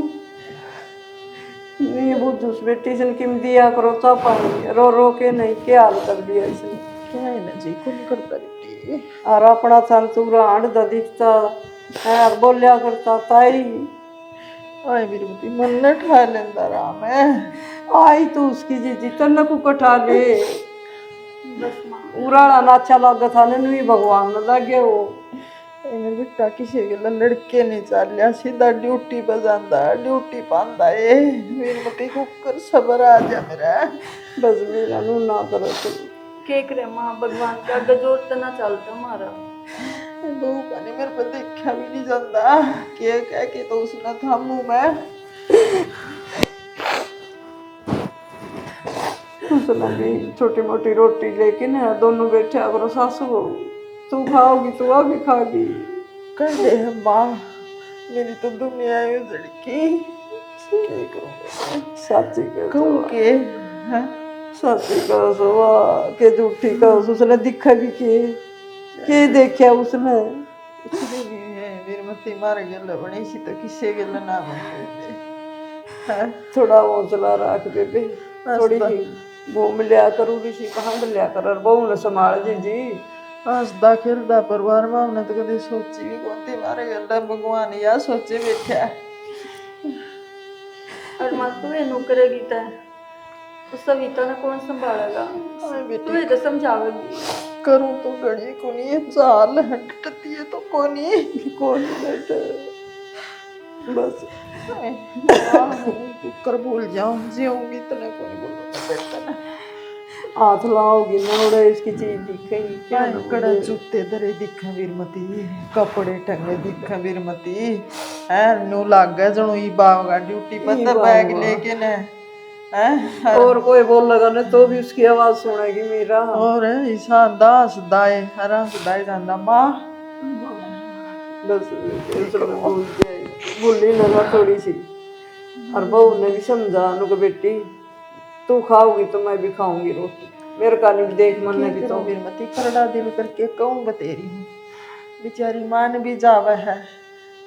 I: ये वो जूस बेटी से किम दिया करो चा पानी, रो रो के नहीं क्या हाल कर दिया इसने।
F: क्या है ना जी को नहीं करता बेटी।
I: और अपना सन सूरा आंड दिखता है बोलिया करता ताई।
F: आए बीरमती मन न ठा लेंदा रहा मैं।
I: आई तो उसकी जीजी तन को कटा ले। उराड़ा नाचा लग था नहीं भगवान न लगे वो।
F: मेरे बेटा किसी के लड़के नहीं चल लिया, सीधा ड्यूटी पर जाता ड्यूटी पांदा है। बीरमती को कर सबर आ जा मेरा।
I: बस मेरा नू ना करो तू।
E: के करे माँ भगवान का आगे जोर तो ना चलता हमारा।
F: बहू का नहीं मेरे पर देखा भी नहीं जाता, क्या कह के तो उसने थामू मैं।
I: उसने भी छोटी मोटी रोटी लेके ना दोनों बैठे करो सासू बहू। तू खाओगी तू आगे खागी।
F: कह दे माँ मेरी तो दुनिया ही उजड़ की। क्या करूँ
I: साची
F: कहूँ के हैं?
I: साची कहो सुवा के झूठी कहो उसने दिखा भी के देखा उसने।
F: उसने भी है बीरमती मारे गल बनी सी तो किसे गल ना बने।
I: थोड़ा हौसला रख बेबे, थोड़ी सी वो मिलिया करूँ ऋषि कहाँ मिलिया कर बहू ने संभाल जी।
F: हंसदा खेलदा परिवार में हमने तो कभी सोची भी कौन थी मारे गल भगवान या सोचे बैठा।
E: और माँ तू ये नु करेगी तो उस सविता ने कौन संभालेगा? तू ये तो समझावेगी।
F: करूँ तो गड़ी को नहीं चाल हटती है तो कोनी बेटे बस कर भूल जाऊँ जीऊंगी तो नहीं कोनी बोलूँगा बेटा ना।
I: हाथ लाओगी ना उड़े इसकी चीज दिखेगी क्या?
F: कड़ा जूते धरे दिखा बीरमती, कपड़े टंगे दिखा बीरमती। है नु लाग गया जणू ई बावगा ड्यूटी पर तो बैग लेके ने है।
I: और कोई बोल लगा ना तो भी उसकी आवाज सुनेगी मेरा।
F: और ईसा दास दाए हरा दाए जांदा माँ।
I: बस भूली ना थोड़ी सी। और बहू ने भी समझा नु बेटी तू खाओगी तो मैं भी खाऊंगी रोटी, मेरे का नहीं देख मन ने भी तो।
F: बीरमती करड़ा दिल करके कहूँ बतेरी हूँ, बेचारी मान भी जावे है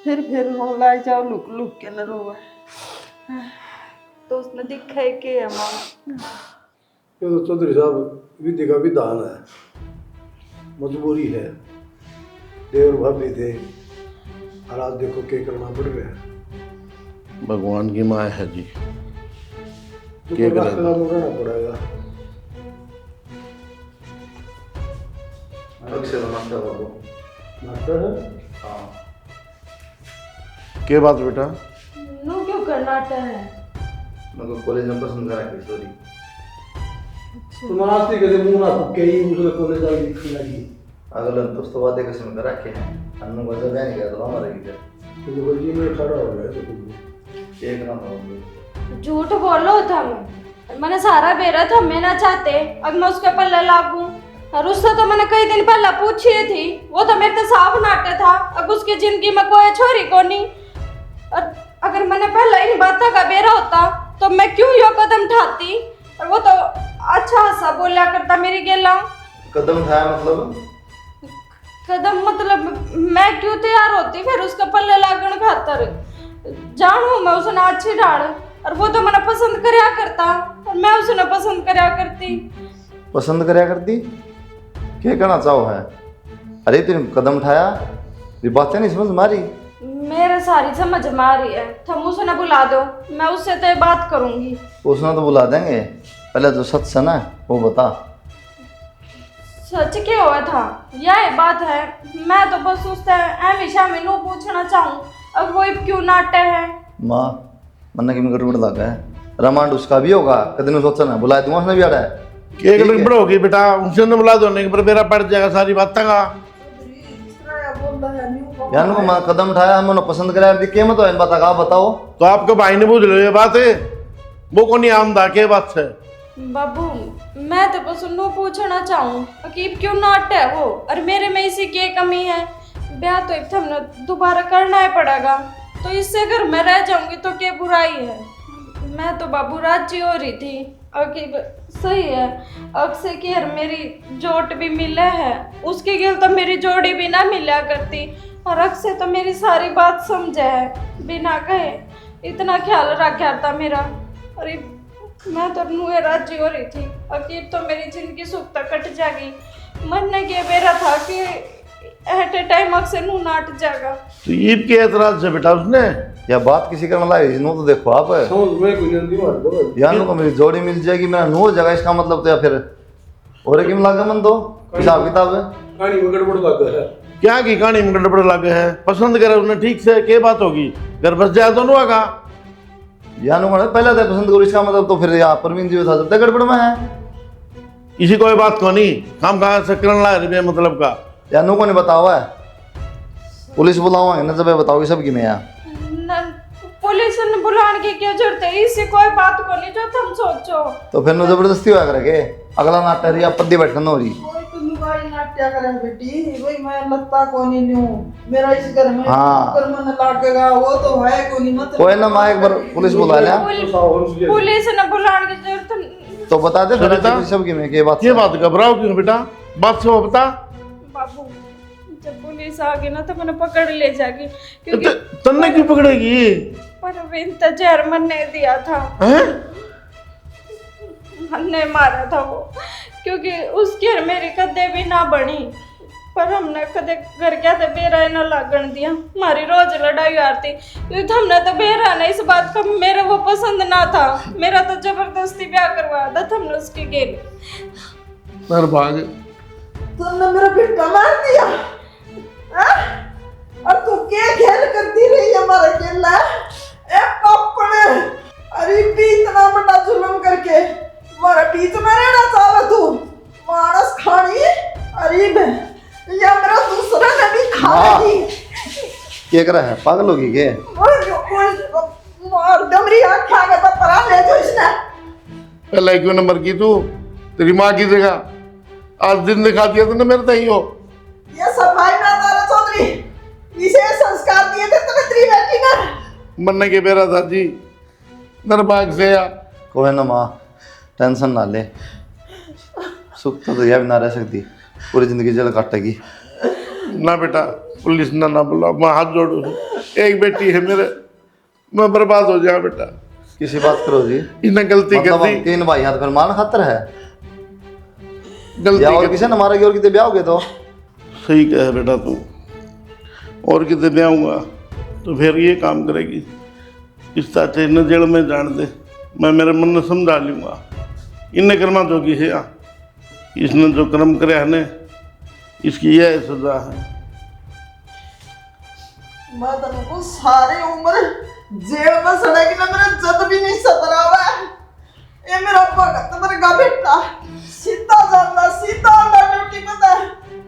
F: फिर हो लाई जाओ लुक लुक के न रोवे।
E: तो उसने दिखा है कि माँ
B: ये तो चौधरी साहब विधि का विधान है, मजबूरी है। देवर भाभी थे और आज देखो क्या करना पड़ रहा है।
A: भगवान की माया है जी, क्या करें?
B: रहना पड़ेगा। नाश्ता है?
A: क्या बात बेटा?
E: नो क्यों करनाटा है?
C: मेरे को कॉलेज में पसंद करा के सॉरी।
B: तो नाश्ते के लिए मुंह ना पक्के ही उसने कॉलेज वाली दिखने लगी।
C: अगले दोस्तों बातें कैसे में करा के हैं अन्नू को जब नहीं किया तो हमारे की
B: तो वो जी में खड़ा हो गया तो
C: एक ना हो
E: झूठ बोलो तुम। मैंने सारा बेरा था, मैं ना चाहते अब मैं उसके पल्ले लागू। और उससे तो मैंने कई दिन पहले पूछी थी, वो तो मेरे तो साफ नाटे था। अब उसकी जिंदगी में कोई छोरी को नहीं। और अगर मैंने पहले इन बातों का बेरा होता तो मैं क्यों यो कदम उठाती। और वो तो अच्छा सा बोला करता मेरी गेला।
C: कदम उठाया मतलब
E: कदम मतलब मैं क्यों तैयार होती फिर उसके पल्ले लागण खातर। जानू मैं उसने अच्छी डाल, और वो तो मैंने पसंद करया करता और मैं उसने पसंद करया करती।
C: पसंद करया करती क्या करना चाहो है? अरे तुम कदम उठाया ये बातें नहीं समझ मारी।
E: मेरे सारी समझ में आ रही है। तुम उसने बुला दो, मैं उससे तो बात करूंगी।
C: उसने तो बुला देंगे, पहले जो सच है ना वो बता।
E: सच क्या हुआ था यह बात है। मैं तो बस उससे हमेशा मैनू पूछना चाहूँ अब वो क्यों नाटे है।
C: माँ मन्ना की में गड़बड़ लगा है। रमांड उसका भी होगा कदम सोचा ना बुलाया दूंगा उसने भी आ रहा है।
A: क्या गड़बड़ होगी बेटा? उनसे न बुला दो, नहीं पर मेरा पड़ जाएगा सारी बातें का।
C: यार को माँ कदम उठाया हमने पसंद कराया क्या मत इन बात का बताओ।
A: तो आपके भाई ने पूछ लो ये बात है, वो को नहीं आमदा के बात है।
E: बाबू मैं तो बस उन्हें पूछना चाहूँ कि क्यों नाटे है वो, और मेरे में इसी की कमी है। ब्याह तो एक हमने दोबारा करना ही पड़ेगा, तो इससे अगर मैं रह जाऊंगी तो क्या बुराई है। मैं तो बाबू राजी हो रही थी अकीब सही है। अब से कि यार मेरी जोट भी मिले है, उसके गिल तो मेरी जोड़ी भी ना मिला करती। और अब से तो मेरी सारी बात समझे है बिना कहे, इतना ख्याल रखा था मेरा। और मैं तो नुए राजी हो रही थी अकीब तो मेरी जिंदगी सुख तक कट जाएगी। मन ने ये बेरा था कि एट ए टाइम अक्सर नू नाट जाएगा।
A: तो ईद के एतराज से बेटा उसने
C: या बात किसी का मतलब नो तो देखो आप
B: समझ में कोई नहीं मार दो
C: यार को मेरी जोड़ी मिल जाएगी मेरा नो हो जाएगा इसका मतलब। तो या फिर और किम लागे मन दो हिसाब किताब है।
B: कहानी में गड़बड़ लगा है।
A: क्या की कहानी में गड़बड़ लगे है? पसंद करे उसने ठीक से क्या बात होगी? घर बस जाए दोनों आगा
C: यार पहले तो पसंद करो इसका मतलब। तो फिर यहाँ परवीन जी था जब गड़बड़ में है
A: किसी कोई बात को नहीं हम कहाँ से करन ला रहे मतलब का।
C: यार नो को नहीं बताओ है पुलिस बुलाओ ना जब बताओगी सब की मैं यहाँ
E: पुलिस ने बुलाने की क्या जरूरत है? इससे कोई बात को नहीं जो तुम सोचो।
C: तो फिर नो जबरदस्ती हुआ करके अगला नाट्य रही पद्दी बैठन हो रही।
F: कोई तो लुगाई नाट्या करे बेटी वही मैं लगता को नहीं हूं मेरा इस घर में
C: हाँ।
F: पर मन लागेगा वो तो है को नहीं मतलब
C: कोई ना माँ एक बार पुलिस बुला लिया
E: पुलिस ने बुलाने की जरूरत नहीं।
C: तो बता दे फिर सब की मैं ये बात
A: ये बात घबराओ क्यों बेटा? बात से बता।
E: बाबू जब पुलिस आ गई ना तो मैंने पकड़ ले जाएगी क्योंकि
A: तन्ने क्यों पकड़ेगी?
E: परवीन तो जहर मन ने दिया था।
A: हैं?
E: मन ने मारा था वो क्योंकि उसकी और मेरी कदे भी ना बनी। पर हमने कदे घर क्या था बेरा ना लागण दिया। हमारी रोज लड़ाई आती क्योंकि हमने तो बेरा ना इस बात का मेरा वो पसंद ना था। मेरा तो जबरदस्ती ब्याह करवाया था हमने उसके गेल।
A: भाग
F: तुमने मेरा बेटा मार दिया हाँ? और तू क्या खेल करती रही हमारे खेल ए पापड़ अरे भी इतना बड़ा जुल्म करके हमारा बीच में रहना चाहे तू मानस खानी अरे या मेरा दूसरा ने भी खानी
C: क्या कर रहा है पागल होगी के
F: मार दमरी आँख खा के तो परा ले जो इसने
A: पहले क्यों नंबर की तू तेरी माँ की जगह आज दिन दिखा दिया तूने मेरे तई हो।
F: ये सफाई में तारा चौधरी इसे संस्कार दिए थे तूने तेरी बेटी ने
A: मरने के बेरा था जी निर्भाग से या
C: कोई ना माँ टेंशन ना ले सुख तो यह भी ना रह सकती पूरी जिंदगी जेल काटेगी।
A: ना बेटा पुलिस ना बुलाओ मैं हाथ जोड़ू एक बेटी है मेरे मैं बर्बाद हो जाऊंगा बेटा।
C: किसी बात करो जी
A: इन्हें गलती
C: मतलब
A: कर दी।
C: हम 3 भाई हाथ फिर मान खातर है
A: गलती
C: या और
A: कर
C: किसी ने मारेगी और कितने ब्याह हो गए तो
A: सही कहे बेटा तू और कितने ब्याहूंगा तो फिर ये काम करेगी इस चाचे न जेल में जान दे मैं मेरे मन में समझा लूँगा। इन्हें कर्मा जोगी है या इसने जो कर्म करे है ने इसकी यह सजा है।
F: मैं तुमको सारी उम्र जेल में सड़ेगी ना, मेरा जद भी नहीं सतरा हुआ है। ये मेरा भगत मेरे का बेटा सीधा जानना, सीधा आना ड्यूटी में था।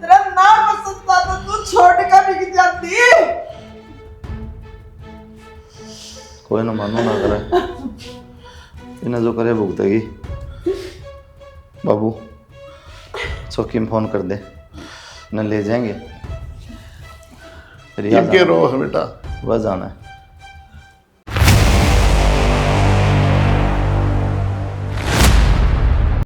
F: तेरा नाम सत्ता तो तू छोड़ कर भी जाती।
C: कोई ना मानो ना करे, इन्हें जो करे भुगतेगी। बाबू चौकी में फोन कर दे, न ले जाएंगे।
A: इनके रो है बेटा,
C: वह जाना है।